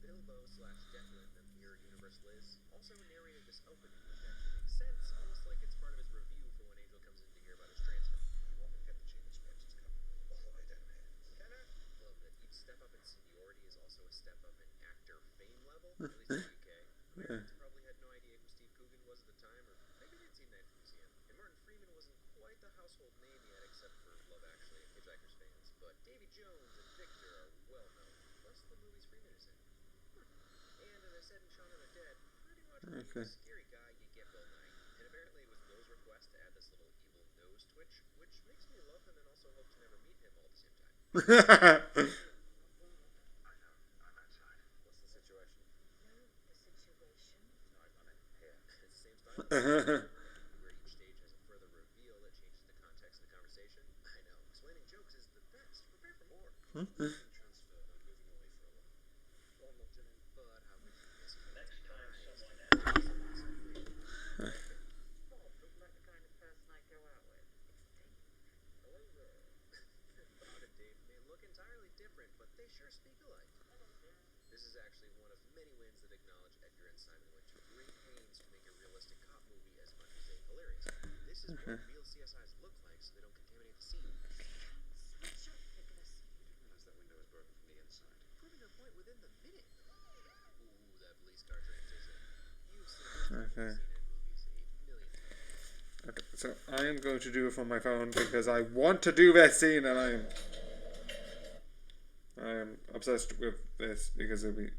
Bilbo/Declan, the Mirror Universe Liz, also narrated this opening, which actually makes sense, almost like it's part of his review for when Angel comes in to hear about his transfer. you want me to get the chain of scripts coming all the way down here. Kinda love that each step up in seniority is also a step up in actor fame level, at least in the UK. Americans probably had no idea who Steve Coogan was at the time, or maybe they'd seen Night at the Museum. And Martin Freeman wasn't quite the household name yet, except for Love Actually and Hitchhiker's fans. But Davy Jones and Victor are well known, plus the movies Freeman is in. And as I said in Shaun of the Dead, pretty much when you're a scary guy, you get Bill Nye. And apparently it was Bill's request to add this little evil nose twitch, which makes me love him and also hope to never meet him all at the same time. I know. I'm outside. What's the situation? No, the situation. No, I meant here. It's the same style. Where each stage has a further reveal that changes the context of the conversation. I know. Explaining jokes is the best. Prepare for more. Transferred. I'm moving away for a while. Well, not today. But how would you miss it? Next time someone asks. Bob looked like the kind of person I'd go out with. Hello there. Bob and Dave may look entirely different, but they sure speak alike. This is actually one of many wins that acknowledge Edgar and Simon went to great pains to make a realistic cop movie as much as they hilarious. This is what real CSIs look like, so they don't contaminate the scene. Switch up, Nicholas. You didn't realize that window was broken from the inside. proving her point within the minute. Ooh, that police car transition. You've seen those Okay. CNN movies a million times. Okay, so I am going to do it from my phone because I want to do this scene, and I am obsessed with this because it'll be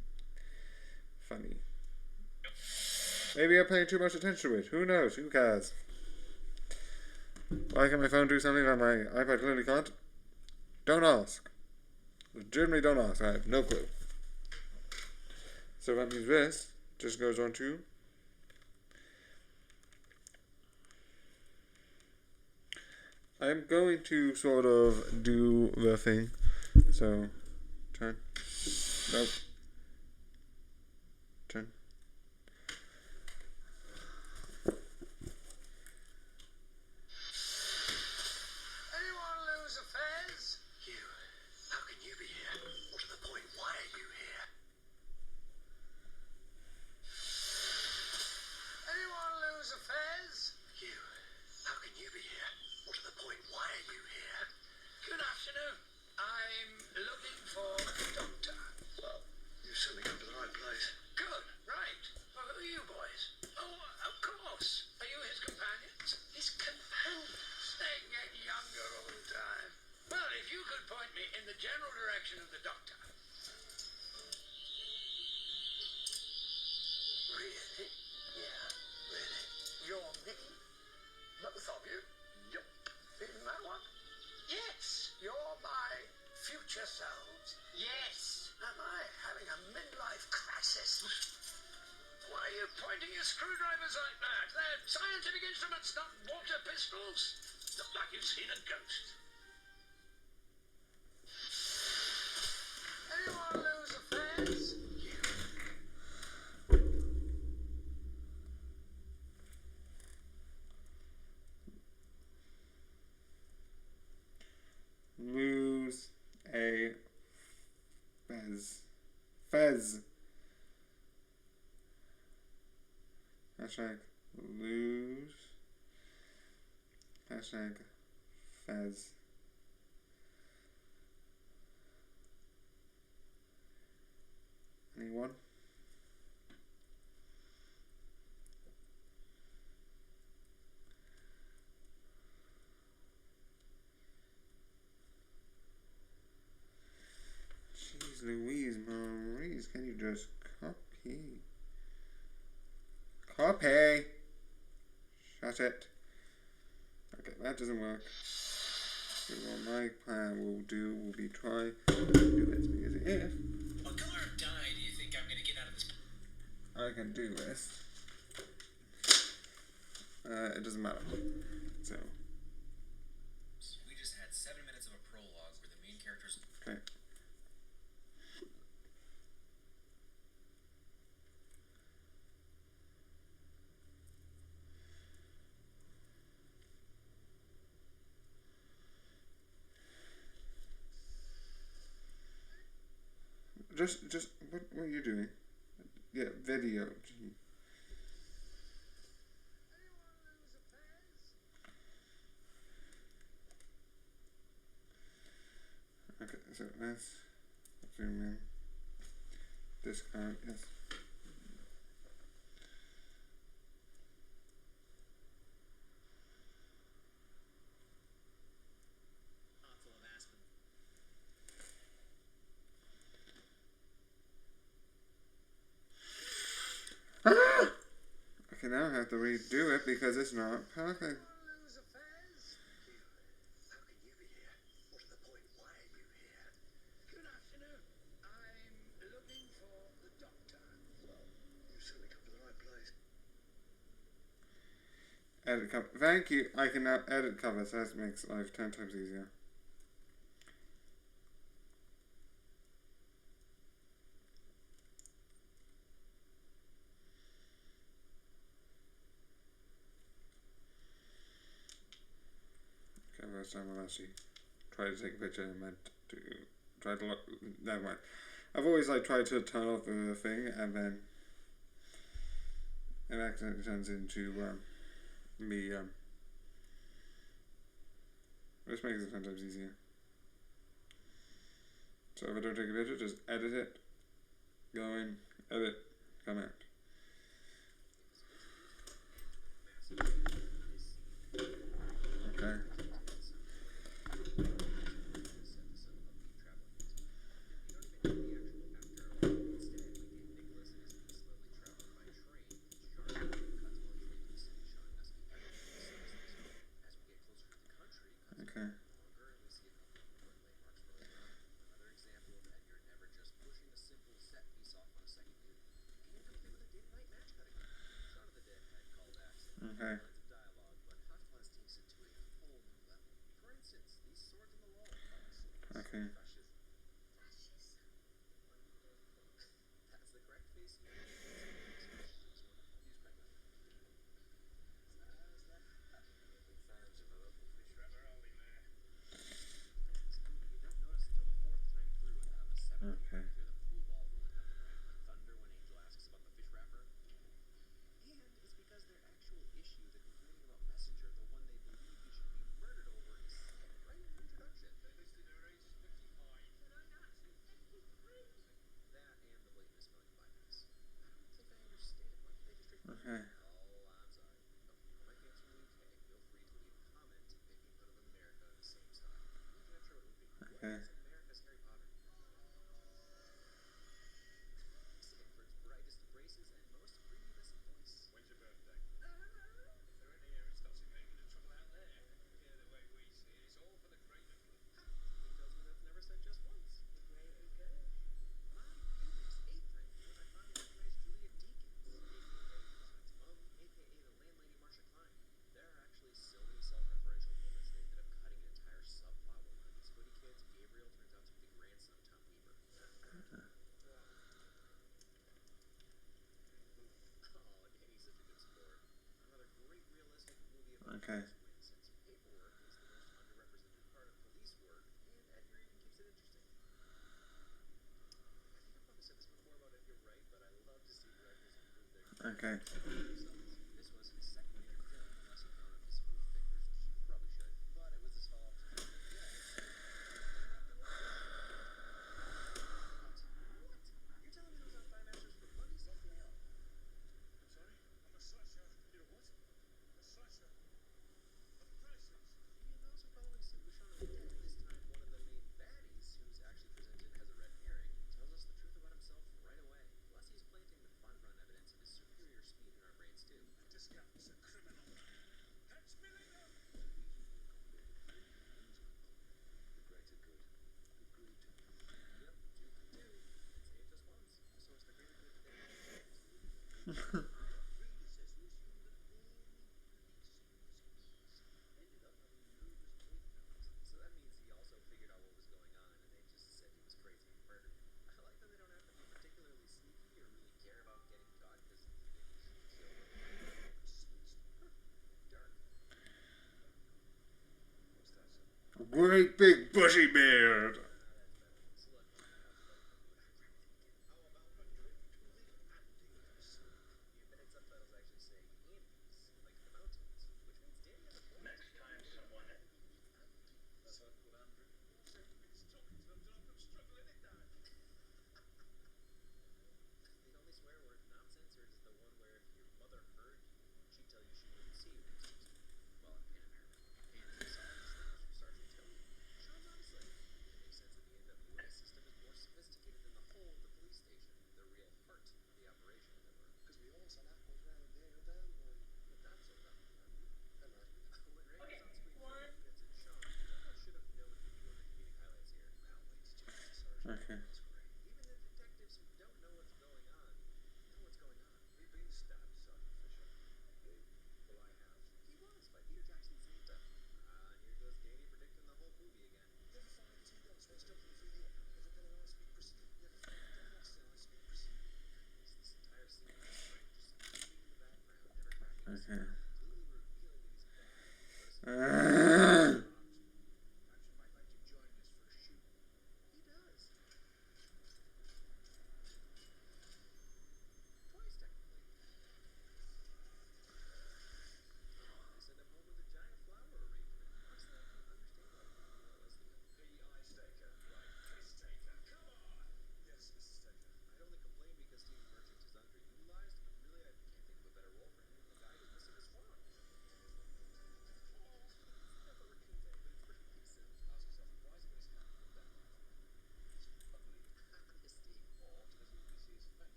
funny. Maybe I'm paying too much attention to it. Who knows? Who cares? Why can my phone do something that my iPad clearly can't? Don't ask. Legitimately don't ask. I have no clue. So that means this just goes on to I'm going to sort of do the thing. So, turn. Nope. Turn. Anyone lose a fez? You. How can you be here? More to the point, why are you here? Anyone lose a fez? You. How can you be here? More to the point, why are you here? Good afternoon. I'm looking for the doctor. Well, you've certainly come to the right place. Good, right. Well, who are you boys? Oh, of course. Are you his companions? His companions? They get younger all the time. Well, if you could point me in the general direction of the doctor. Really? Yeah, really. You're me? Both of you? Yup. Isn't that one? Yes. You're my future selves? Yes. Am I having a midlife crisis? Why are you pointing your screwdrivers like that? They're scientific instruments, not water pistols. Look like you've seen a ghost. Anyone lose a fence? You. lose a fez. Fez. Hashtag lose. Hashtag fez. Anyone? Jeez Louise, Maurice, can you just copy? Copy! Shut it. Okay, that doesn't work. So what my plan will be try to do this, because if What color of dye do you think I'm gonna get out of this? I can do this, it doesn't matter. So, We just had 7 minutes of a prologue where the main characters. okay. Just, what are you doing? Yeah, video. Gee. Okay, so let's zoom in. Discount, yes. Console of Aspen. Okay, now I have to redo it because it's not perfect. Lose a fez? You. How can you be here? More to the point, why are you here? Good afternoon. I'm looking for the doctor. Well, you've certainly come to the right place. Edit cover. Thank you. I can now edit covers. That makes life 10 times easier. Okay, first time I've actually tried to take a picture and meant to try to look. Never mind. I've always tried to turn off the thing and then it accidentally turns into me. This makes it 10 times easier. So if I don't take a picture, just edit it, go in, edit, come out. Okay. Okay. Okay. Okay. Okay. Okay. Okay. Okay. Okay. Great big bushy beard. Next time someone. That's what Andrew. I'm struggling it down. The only swear word not censored is the one where if your mother heard you, she'd tell you she wouldn't see you next Tuesday. Well, in America. And he saw this Sergeant Toad. Sean's on his leg. It makes sense.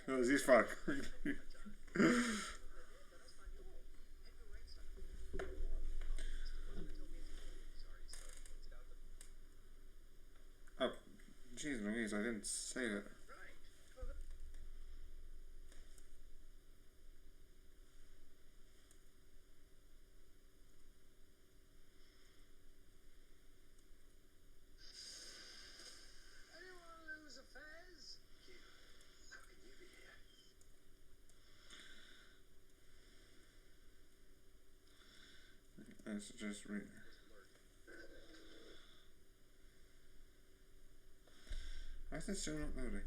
Because he's fuck. Oh, jeez Louise, I didn't say that. Anyone lose affairs? You. How can you be here? Let's just read. Why is this still not loading?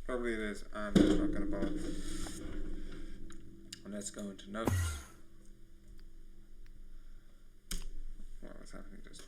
Probably it is. I'm just not gonna bother. Let's go into notes. What was happening just?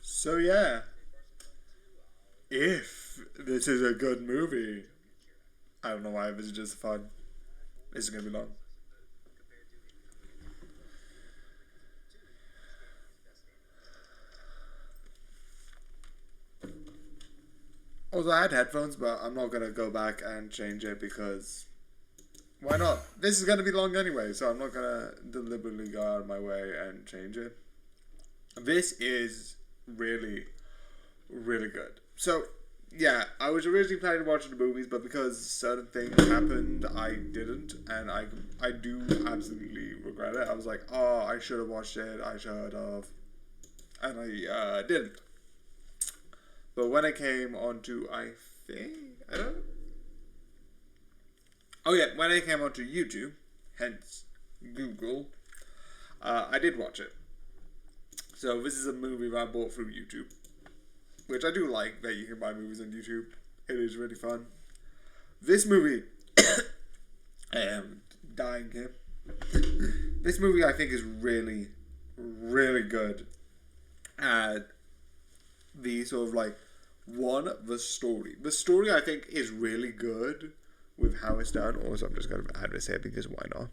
So yeah, if this is a good movie, I don't know why this is just fun. This is gonna be long. Also, I had headphones, but I'm not gonna go back and change it because why not? This is gonna be long anyway, so I'm not gonna deliberately go out of my way and change it. This is really, really good. So, yeah, I was originally planning to watch the movies, but because certain things happened, I didn't, and I do absolutely regret it. I was like, oh, I should have watched it, I should have, and I didn't. But when I came onto, when I came onto YouTube, hence Google, I did watch it. So this is a movie that I bought through YouTube, which I do like that you can buy movies on YouTube. It is really fun. This movie, I am dying here. This movie I think is really, really good at the sort of like, the story. The story I think is really good with how it's done. Also, I'm just going to add this here because why not?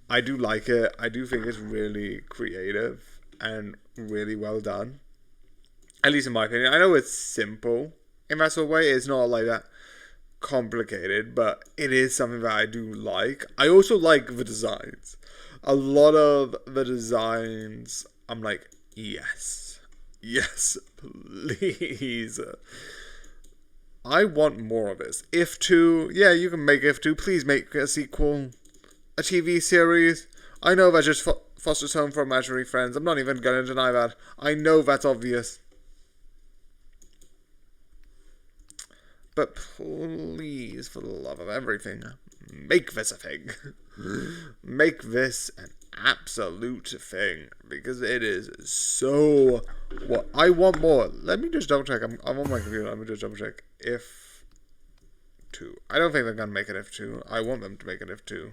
I do like it. I do think it's really creative and really well done. At least in my opinion. I know it's simple in that sort of way. It's not like that complicated, but it is something that I do like. I also like the designs. A lot of the designs, I'm like, yes, please. I want more of this. If 2, yeah, you can make If 2. Please make a sequel, a TV series. I know that's just Foster's Home for Imaginary Friends. I'm not even going to deny that. I know that's obvious. But please, for the love of everything, make this a thing. Make this an absolute thing, because it is so. What I want more. Let me just double check. I'm on my computer. Let me just double check. If 2. I don't think they're gonna make it F2. I want them to make it F2.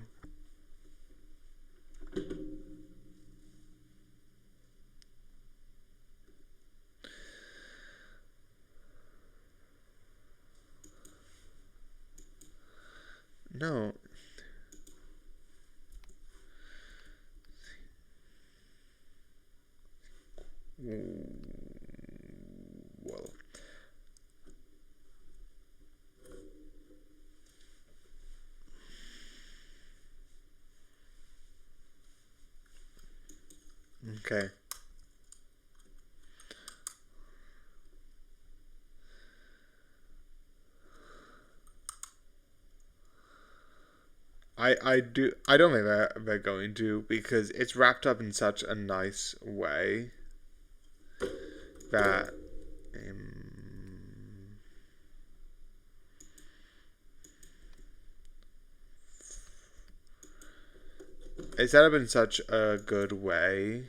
No. Well. Okay. I don't think they're going to, because it's wrapped up in such a nice way that it's set up in such a good way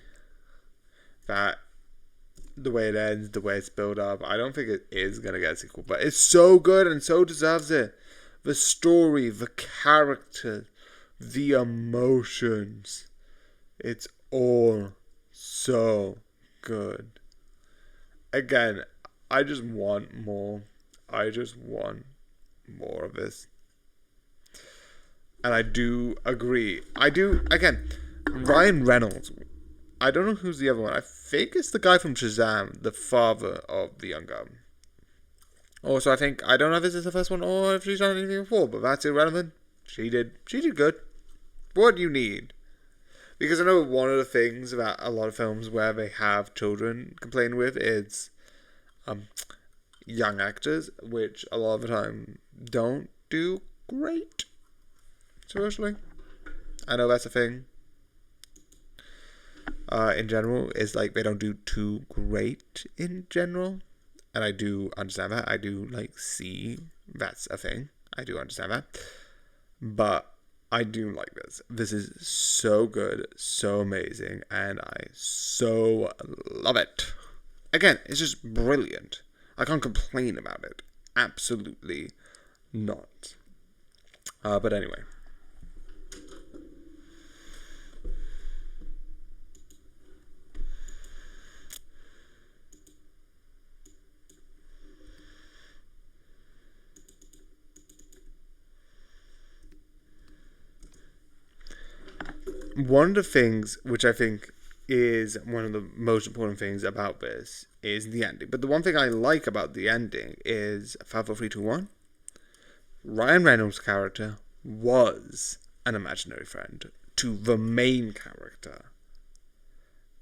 that the way it ends, the way it's built up, I don't think it is gonna get a sequel, but it's so good and so deserves it. The story, the character, the emotions, it's all so good. Again, I just want more. I just want more of this. And I do agree. Again, Ryan Reynolds. I don't know who's the other one. I think it's the guy from Shazam, the father of the young girl. Also, I don't know if this is the first one or if she's done anything before, but that's irrelevant. She did good. What do you need? Because I know one of the things about a lot of films where they have children complain with is young actors, which a lot of the time don't do great. Seriously. I know that's a thing. In general, is like they don't do too great in general. And I do understand that. I do see that's a thing. I do understand that. But I do like this. This is so good, so amazing, and I so love it. Again, it's just brilliant. I can't complain about it. Absolutely not. But anyway. One of the things which I think is one of the most important things about this is the ending. But the one thing I like about the ending is 5, 4, 3, 2, 1. Ryan Reynolds' character was an imaginary friend to the main character.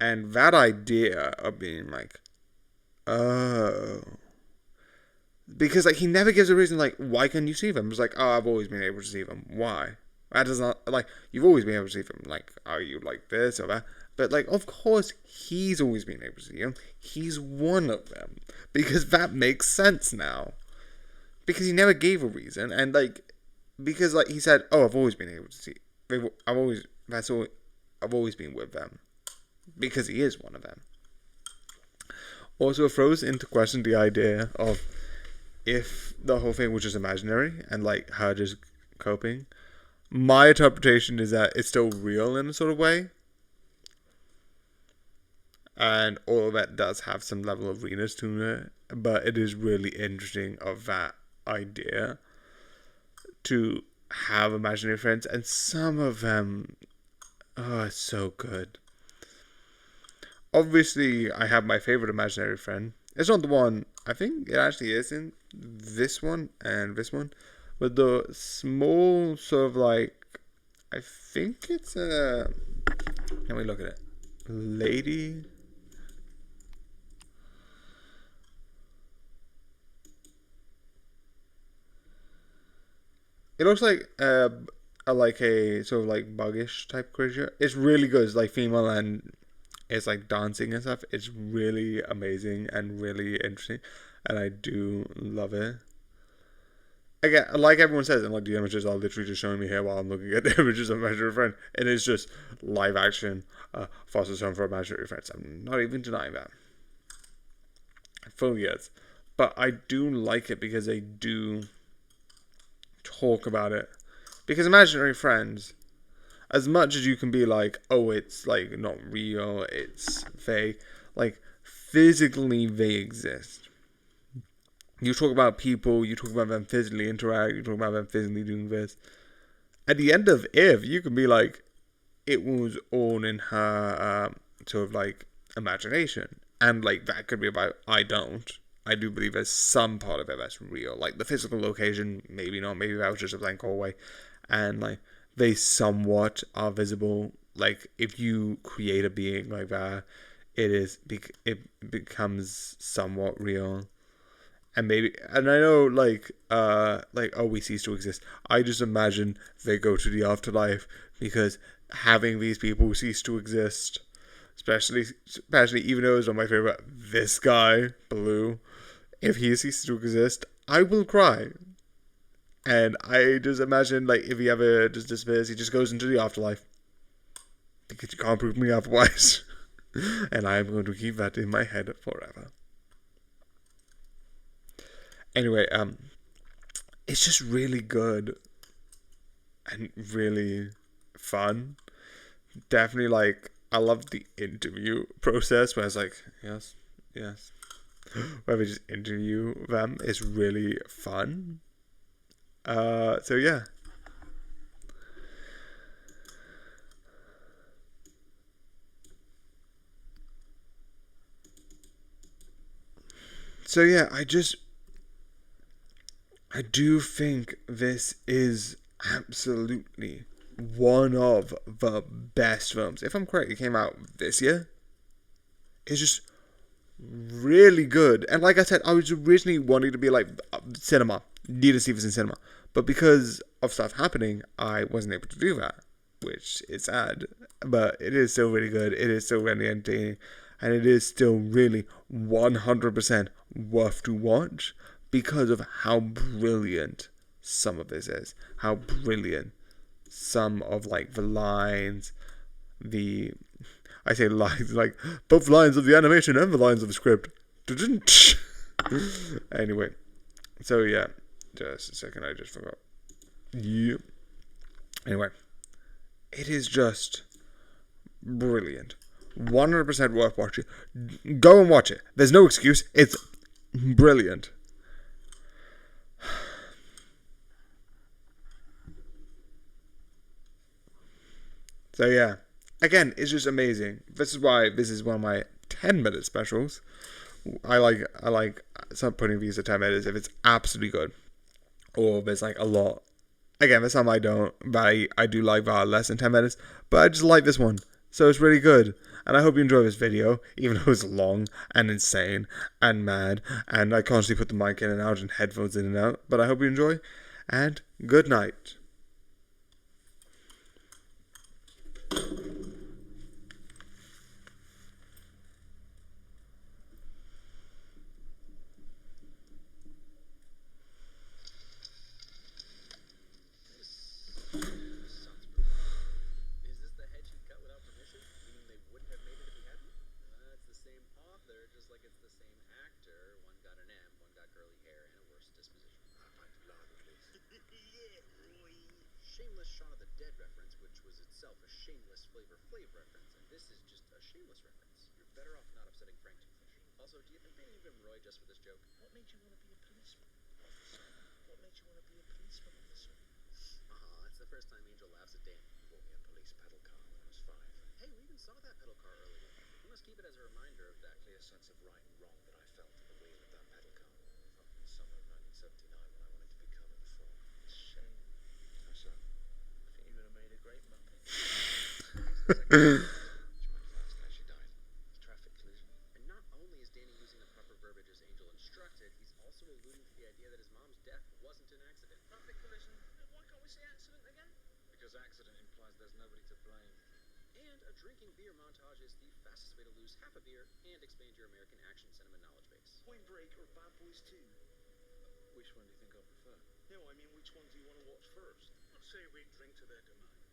And that idea of being oh. Because he never gives a reason why can you see them? It's I've always been able to see them. Why? That does not, you've always been able to see them, are you like this or that? But, of course, he's always been able to see them. He's one of them. Because that makes sense now. Because he never gave a reason. And, because, he said, I've always been able to see. I've always been with them. Because he is one of them. Also, it throws into question the idea of if the whole thing was just imaginary and, her just coping. My interpretation is that it's still real in a sort of way. And all of that does have some level of realness to it. But it is really interesting of that idea to have imaginary friends. And some of them, it's so good. Obviously, I have my favorite imaginary friend. It's not the one, I think it actually is in this one and this one. But the small sort of I think it's a, let me look at it. Lady. It looks like a sort of buggish type creature. It's really good. It's female and it's dancing and stuff. It's really amazing and really interesting. And I do love it. again, like everyone says, and like the images are literally just showing me here while I'm looking at the images of Imaginary Friend. It is just live action Foster's Home for Imaginary Friends. I'm not even denying that. It fully is. But I do like it because they do talk about it. Because Imaginary Friends, as much as you can be like, oh, it's like not real, it's fake, like physically they exist. You talk about people, you talk about them physically interact, you talk about them physically doing this. At the end of If, you can be like, it was all in her sort of like imagination. And like that could be about, I do believe there's some part of it that's real. Like the physical location, maybe not, maybe that was just a blank hallway. And like they somewhat are visible. Like if you create a being like that, it becomes somewhat real. And I know, like, oh, we cease to exist. I just imagine they go to the afterlife because having these people cease to exist, especially even though it's one of my favorite, this guy, Blue, if he ceases to exist, I will cry. And I just imagine, like, if he ever just disappears, he just goes into the afterlife. Because you can't prove me otherwise. And I am going to keep that in my head forever. Anyway, it's just really good and really fun. Definitely, like, I love the interview process where it's like, yes, where we just interview them. It's really fun. So yeah. So yeah, I do think this is absolutely one of the best films. If I'm correct, it came out this year. It's just really good. And like I said, I was originally wanting to be like, cinema. Need to see this in cinema. But because of stuff happening, I wasn't able to do that. Which is sad. But it is still really good. It is still really entertaining. And it is still really 100% worth to watch. Because of how brilliant some of this is. How brilliant some of like the lines, I say lines, like both lines of the animation and the lines of the script. Anyway, so yeah, just a second, I just forgot. Yeah. Anyway, it is just brilliant. 100% worth watching. Go and watch it. There's no excuse. It's brilliant. So yeah, again, it's just amazing. This is why this is one of my 10-minute specials. I like some putting these at 10 minutes if it's absolutely good, or there's like a lot. Again, there's some I don't, but I do like that less than 10 minutes. But I just like this one, so it's really good. And I hope you enjoy this video, even though it's long and insane and mad, and I constantly put the mic in and out and headphones in and out. But I hope you enjoy, and good night. Is this the head she cut without permission? Meaning they wouldn't have made it if he hadn't? It's the same author, just like it's the same actor. One got an M, one got curly hair, and a worse disposition. Yeah, Roy. Shameless Shaun of the Dead reference, which was itself a shameless Flavor Flav reference, and this is just a shameless reference. You're better off not upsetting Frank too much. Also, do you think they named him Roy just for this joke? What made you want to be a policeman, officer? What made you want to be a policeman, officer? It's the first time Angel laughs at Dan. He bought me a police pedal car when I was 5. Hey, we even saw that pedal car earlier. You must keep it as a reminder of that clear sense of right and wrong that I felt at the wheel of that pedal car from the summer of 1979 when I wanted to become a frog. Shame. How so? I think you would have made a great Muppet. She died. Traffic collision. And not only is Danny using the proper verbiage as Angel instructed, he's also alluding to the idea that his mom's death wasn't an accident. Traffic collision. Why can't we say accident again? Because accident implies there's nobody to blame. And a drinking beer montage is the fastest way to lose half a beer and expand your American action cinema knowledge base. Point Break or Bad Boys 2? Which one do you think I prefer? No, I mean one do you want to watch first? I'd say we drink to their demise.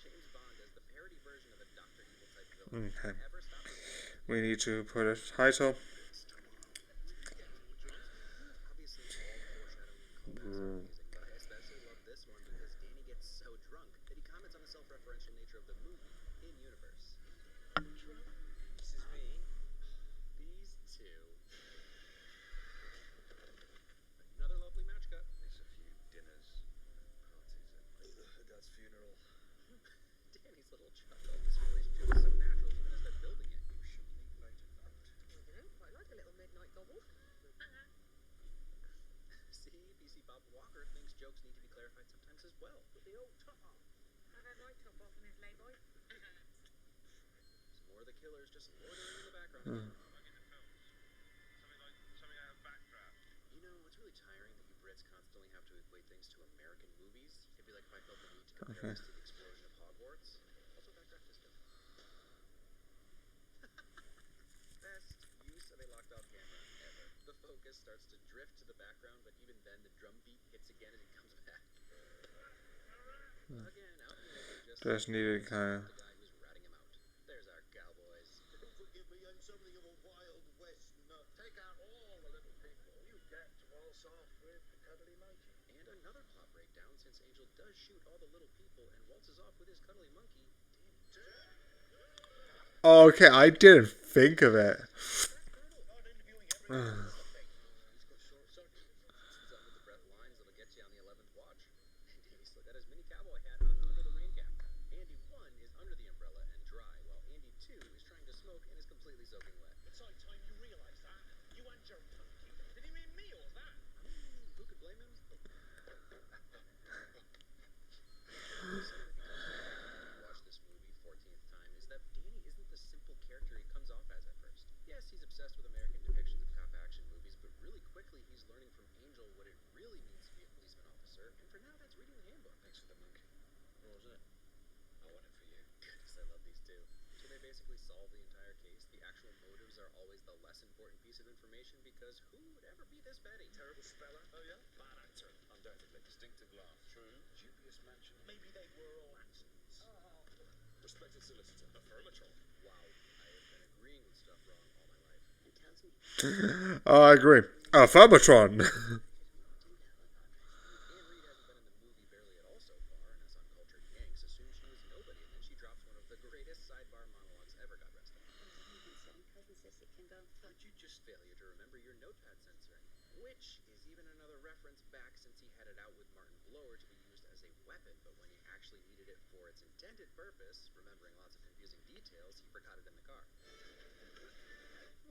James Bond as the parody version of a Dr. Evil type villain. Okay. Ever stop the We need to put a title. Obviously, all foreshadowing callbacks are amazing, but I especially love this one because Danny gets so drunk that he comments on the self-referential nature of the movie in universe. This is me. These two. Another lovely match cut. There's a few dinners, parties, and Dad's funeral. Danny's little chuckle. This relationship is so natural even as they're building it. You should meet later, Matt. Quite like a little midnight double. See, PC Bob Walker thinks jokes need to be clarified sometimes as well. With the old top on. I've had my top off in this layboy. Some more of the killers just loitering in the background. You know, it's really tiring that you Brits constantly have to equate things to American movies. It'd be like if I felt the need to compare this to the explosion of Hogwarts. Also, backdraft system. Best use of a locked off camera ever. The focus starts to drift to the background, but even then the drum beat hits again as he comes back. Again, out in the open, Just needed kind of. the guy who's ratting him out. There's our cowboys. Forgive me, I'm something of a Wild West nut. Take out all the little people. You get to waltz off with the cuddly monkey. And another plot breakdown since Angel does shoot all the little people and waltzes off with his cuddly monkey, Danny. Okay, I didn't think of it. He's got short circuit. It's under the breath lines that'll get you on the 11th watch. And Danny still got his mini cowboy hat on under the rain cap. Andy 1 is under the umbrella and dry, while Andy 2 is trying to smoke and is completely soaking wet. It's high time you realise that. You and your monkey. Did he mean me or that? Who could blame him? You watch this movie 14th time is that Danny isn't the simple character he comes off as at first. Yes, he's obsessed with American depictions of cop action movies, but really quickly he's learning from Angel what it really means to be a policeman officer, and for now that's reading the handbook. Thanks for the monkey. What was it? I want it for you. Goodness, I love these two. So they basically solve the entire case. The actual motives are always the less important piece of information because who would ever be this petty? Terrible speller. Oh yeah? Bad actor. Undoubtedly. Distinctive laugh. True. Dubious mansion. Maybe they were all accidents. Respected solicitor. Affirmatron. Wow, I have been agreeing with stuff wrong all my life. And counts me. I agree. Fabertron. Anne Reed hasn't been in the movie barely at all so far, and us uncultured Yanks assume she was nobody, and then she drops one of the greatest sidebar monologues ever, God rest her. But you just failure to remember your notepad censoring, which is even another reference back since he had it out with Martin Blower to be used as a weapon, but when he actually needed it for its intended purpose, remembering lots of confusing details, he forgot it in the car.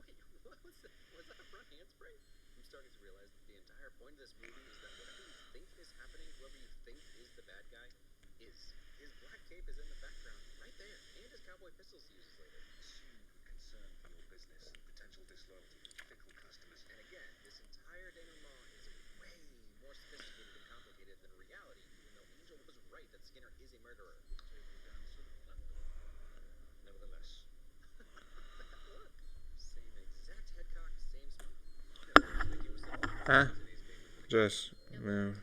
Wait, what was that? Was that a front handspring? I'm starting to realize that the entire point of this movie is that whatever you think is happening, whoever you think is the bad guy, is. His black cape is in the background, right there, and his cowboy pistols he uses later. Assume concern for your business. Potential disloyalty. Fickle customers. And again, this entire denouement is way more sophisticated and complicated than reality, even though Angel was right that Skinner is a murderer. Nevertheless. Look, same exact headcock, same smile. Mickey was the Huh? Just move.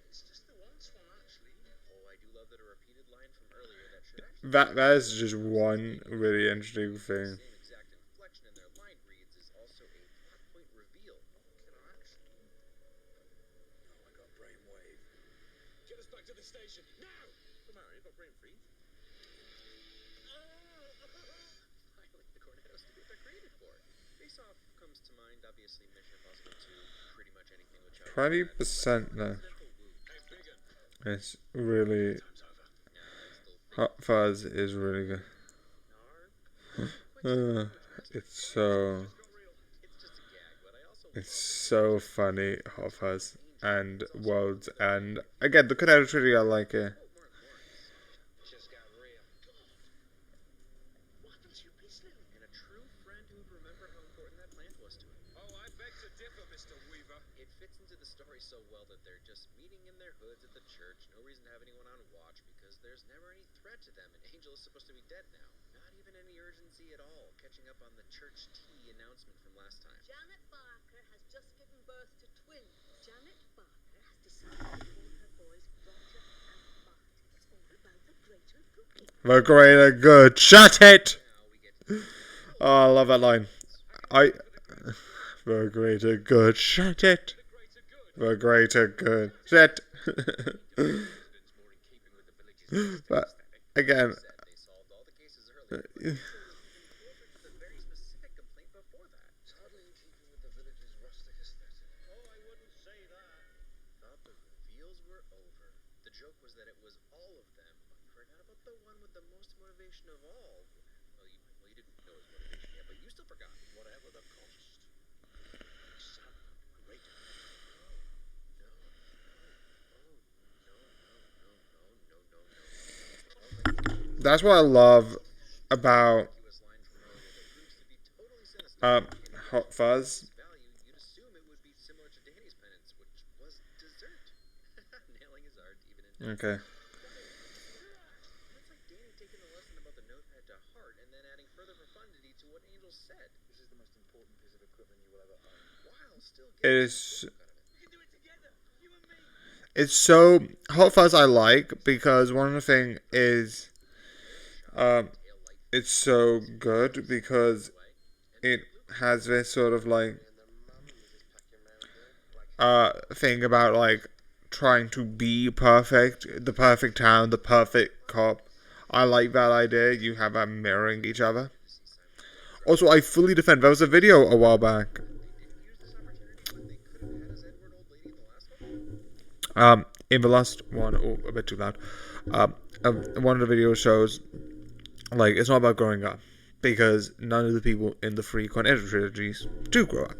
It's just the one swan, actually. Oh, I do love that a repeated line from earlier that should actually That is just one really interesting thing. same exact inflection in their line reads is also a plot point reveal. Killer action. Oh my god, brainwave. Get us back to the station, now! Come on, you got brain freeze? Finally, the Cornettos to be what they're created for. Face Off comes to mind, obviously Mission Impossible 2, pretty much anything with Charlie. 20% though. Hey, Biggin. It's really. Time's over. Hot Fuzz is really good. It's so. It's just a gag, but I also It's so funny, Hot Fuzz and Worlds, and again the Cornetto trilogy. I like it. Just got real. What happened to your business? and a true friend who'd remember how important that plant was to him. Oh, I beg to differ. Welcome, Mr. Weaver. It fits into the story so well that they're just meeting in their hoods at the church. No reason to have anyone on watch because there's never any threat to them, and Angel is supposed to be dead now. Not even any urgency at all, catching up on the church tea announcement from last time. Janet Barker has just given birth to twins. Janet Barker has decided to call her boys Roger and Martin. It's all about the greater good. The greater good. Shut it! Now we get to Oh, I love that line. The greater good. Shut it. The greater good. Shut. Residents more in keeping with the village's But again, said they solved all the cases earlier. But Angel was even closer to the very specific complaint before that. It's hardly in keeping with the village's rustic aesthetic. Oh, I wouldn't say that. Thought the reveals were over. The joke was that it was all of them, but you forgot about the one with the most motivation of all. Well, you didn't know his motivation yet, but you still forgot. Whatever the cost. Some great. that's what I love about Ambiguous line from earlier that proves to be totally sinister. Hot Fuzz. Value, you'd assume it would be similar to Danny's penance, which was dessert. Nailing his art even in Okay. That's like Danny taking the lesson about the notepad to heart and then adding further profundity to what Angel said. This is the most important piece of equipment you will ever own. While still It getting is. We can do it together, you and me. It's so Hot Fuzz I like because one of the thing is, it's so good because it has this sort of like thing about like trying to be perfect, the perfect town, the perfect cop. I like that idea. You have them mirroring each other. Also, I fully defend. There was a video a while back. In the last one, oh, a bit too loud. One of the videos shows like it's not about growing up because none of the people in the three Cornetto trilogies do grow up,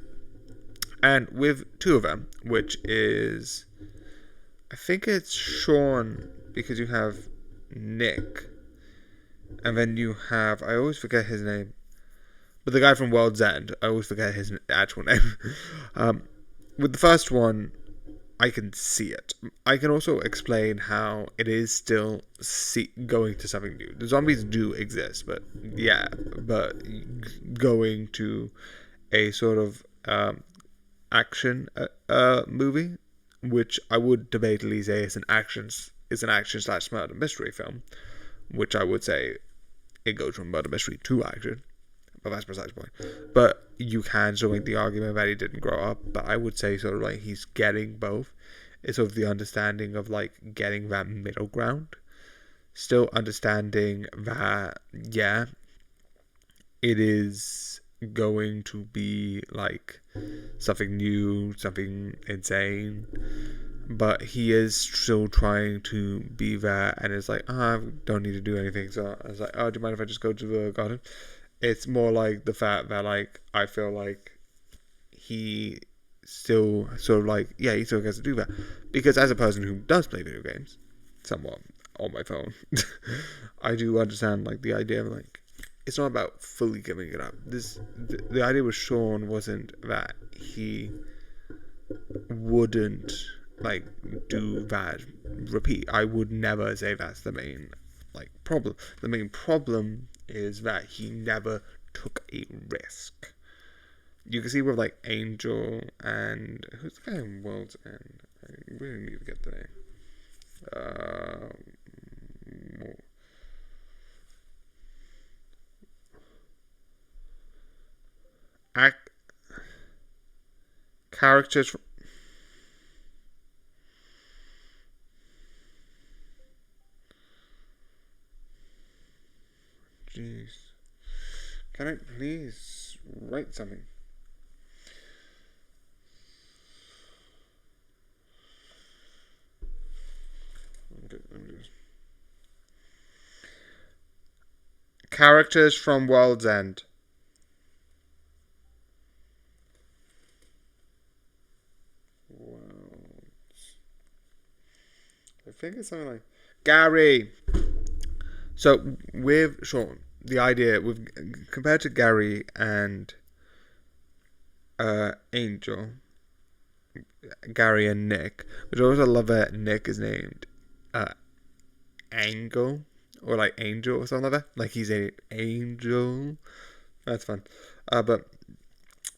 and with two of them, which is, I think it's Sean because you have Nick, and then you have, I always forget his name, but the guy from World's End, I always forget his actual name. With the first one, I can see it. I can also explain how it is still going to something new. The zombies do exist, but yeah, but going to a sort of action movie, which I would debatably say is an action / murder mystery film, which I would say it goes from murder mystery to action. But that's besides the point. But you can still make the argument that he didn't grow up. But I would say sort of like he's getting both. It's sort of the understanding of like getting that middle ground. Still understanding that, yeah, it is going to be like something new, something insane. But he is still trying to be there. And it's like, I don't need to do anything. So I was like, oh, do you mind if I just go to the garden? It's more like the fact that like I feel like he still sort of like, yeah, he still gets to do that, because as a person who does play video games somewhat on my phone, I do understand like the idea of like it's not about fully giving it up. The idea with Sean wasn't that he wouldn't like do that repeat. I would never say that's the main like problem. The main problem is that he never took a risk. You can see with like Angel and who's the guy in World's End? I really need to get the name. Characters. Jeez. Can I please write something? Okay, let me just... Characters from World's End. I think it's something like Gary. So with Sean, the idea with compared to Gary and Angel, Gary and Nick, which I also love that Nick is named Angel, or like Angel or something like that. Like he's a angel. That's fun. But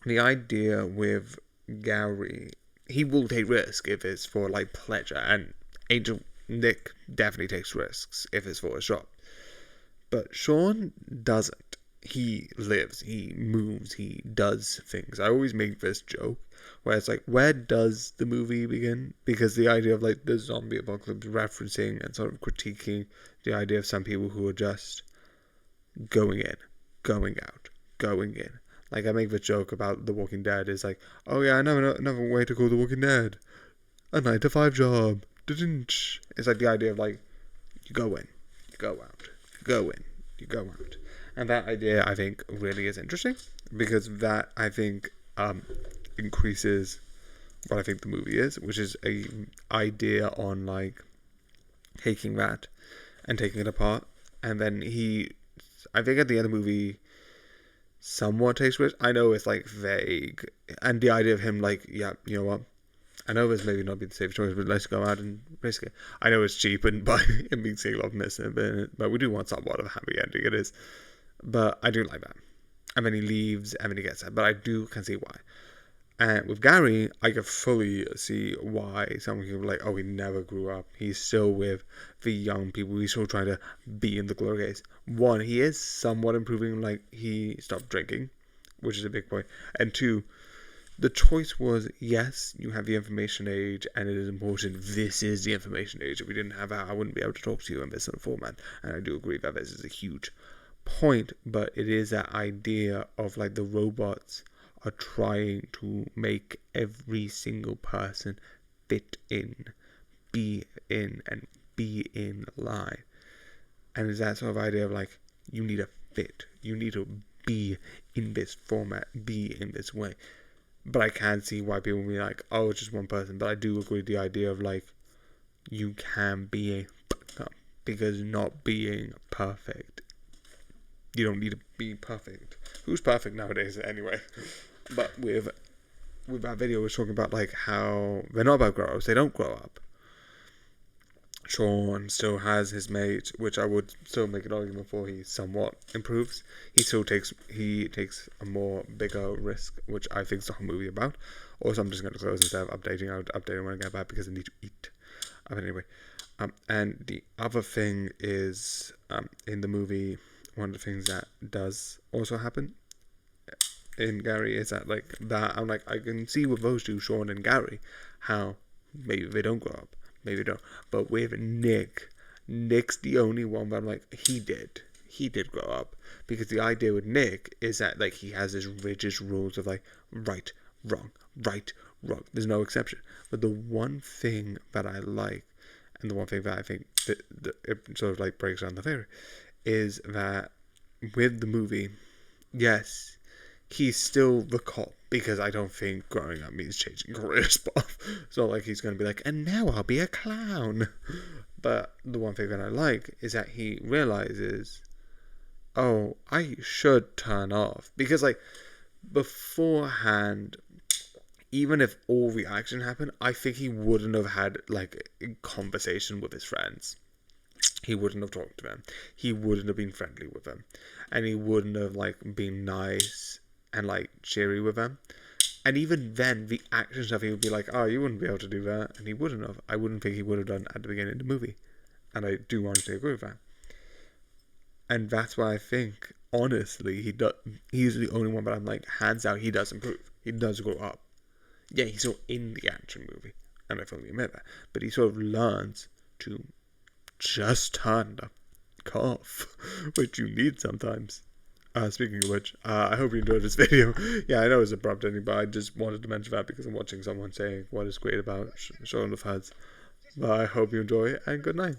the idea with Gary, he will take risk if it's for like pleasure, and Angel Nick definitely takes risks if it's for a job. But Sean doesn't. He lives, he moves, he does things. I always make this joke where it's like, where does the movie begin? Because the idea of like the zombie apocalypse referencing and sort of critiquing the idea of some people who are just going in, going out, going in. Like I make the joke about The Walking Dead is like, oh yeah, I know another way to call The Walking Dead. A 9-to-5 job. It's like the idea of like, you go in, you go out, you go in, you go out. And that idea, I think, really is interesting, because that, I think, increases what I think the movie is, which is a idea on, like, taking that and taking it apart. And then I think at the end of the movie, somewhat takes risks. I know it's, like, vague. And the idea of him, like, yeah, you know what? I know this maybe not be the safe choice, but let's go out and risk it. I know it's cheapened by him being single off missing, but we do want somewhat of a happy ending. It is. But I do like that. And then he leaves, and then he gets that. But I can see why. And with Gary, I can fully see why someone can be like, oh, he never grew up. He's still with the young people. He's still trying to be in the glory days. One, he is somewhat improving. Like, he stopped drinking, which is a big point. And two, the choice was, yes, you have the information age, and it is important. This is the information age. If we didn't have that, I wouldn't be able to talk to you in this sort of format. And I do agree that this is a huge point, but it is that idea of like the robots are trying to make every single person fit in, be in, and be in line. And it's that sort of idea of like, you need to fit, you need to be in this format, be in this way. But I can see why people will be like, oh, it's just one person. But I do agree with the idea of like, you can be a backup, because not being perfect, you don't need to be perfect. Who's perfect nowadays anyway? But with that video, we're talking about like how they're not about grow-ups. They don't grow up. Sean still has his mate, which I would still make an argument for. He somewhat improves. He takes a more bigger risk, which I think is the whole movie about. Also, I'm just going to close instead of updating. I would update when I get back because I need to eat. But anyway, and the other thing is in the movie, one of the things that does also happen in Gary is that like that I'm like, I can see with those two, Sean and Gary, how maybe they don't grow up, maybe they don't. But with Nick's the only one where I'm like, he did grow up, because the idea with Nick is that like he has this rigid rules of like right, wrong. There's no exception. But the one thing that I like, and the one thing that I think that it sort of like breaks down the theory, is that with the movie, yes, he's still the cop, because I don't think growing up means changing careers path. It's not like he's going to be like, and now I'll be a clown. But the one thing that I like is that he realizes, oh, I should turn off. Because like beforehand, even if all the action happened, I think he wouldn't have had like a conversation with his friends. He wouldn't have talked to them. He wouldn't have been friendly with them. And he wouldn't have like been nice and like cheery with them. And even then, the action stuff, he would be like, oh, you wouldn't be able to do that. And he wouldn't have. I wouldn't think he would have done at the beginning of the movie. And I do honestly agree with that. And that's why I think, honestly, he's the only one, but I'm like, hands out, he does improve. He does grow up. Yeah, he's still in the action movie. And I fully admit that. But he sort of learns to just turn the cough, which you need sometimes. Speaking of which, I hope you enjoyed this video. Yeah, I know it's abrupt ending, but I just wanted to mention that because I'm watching someone saying what is great about Shaun of the Heads. But I hope you enjoy, and good night.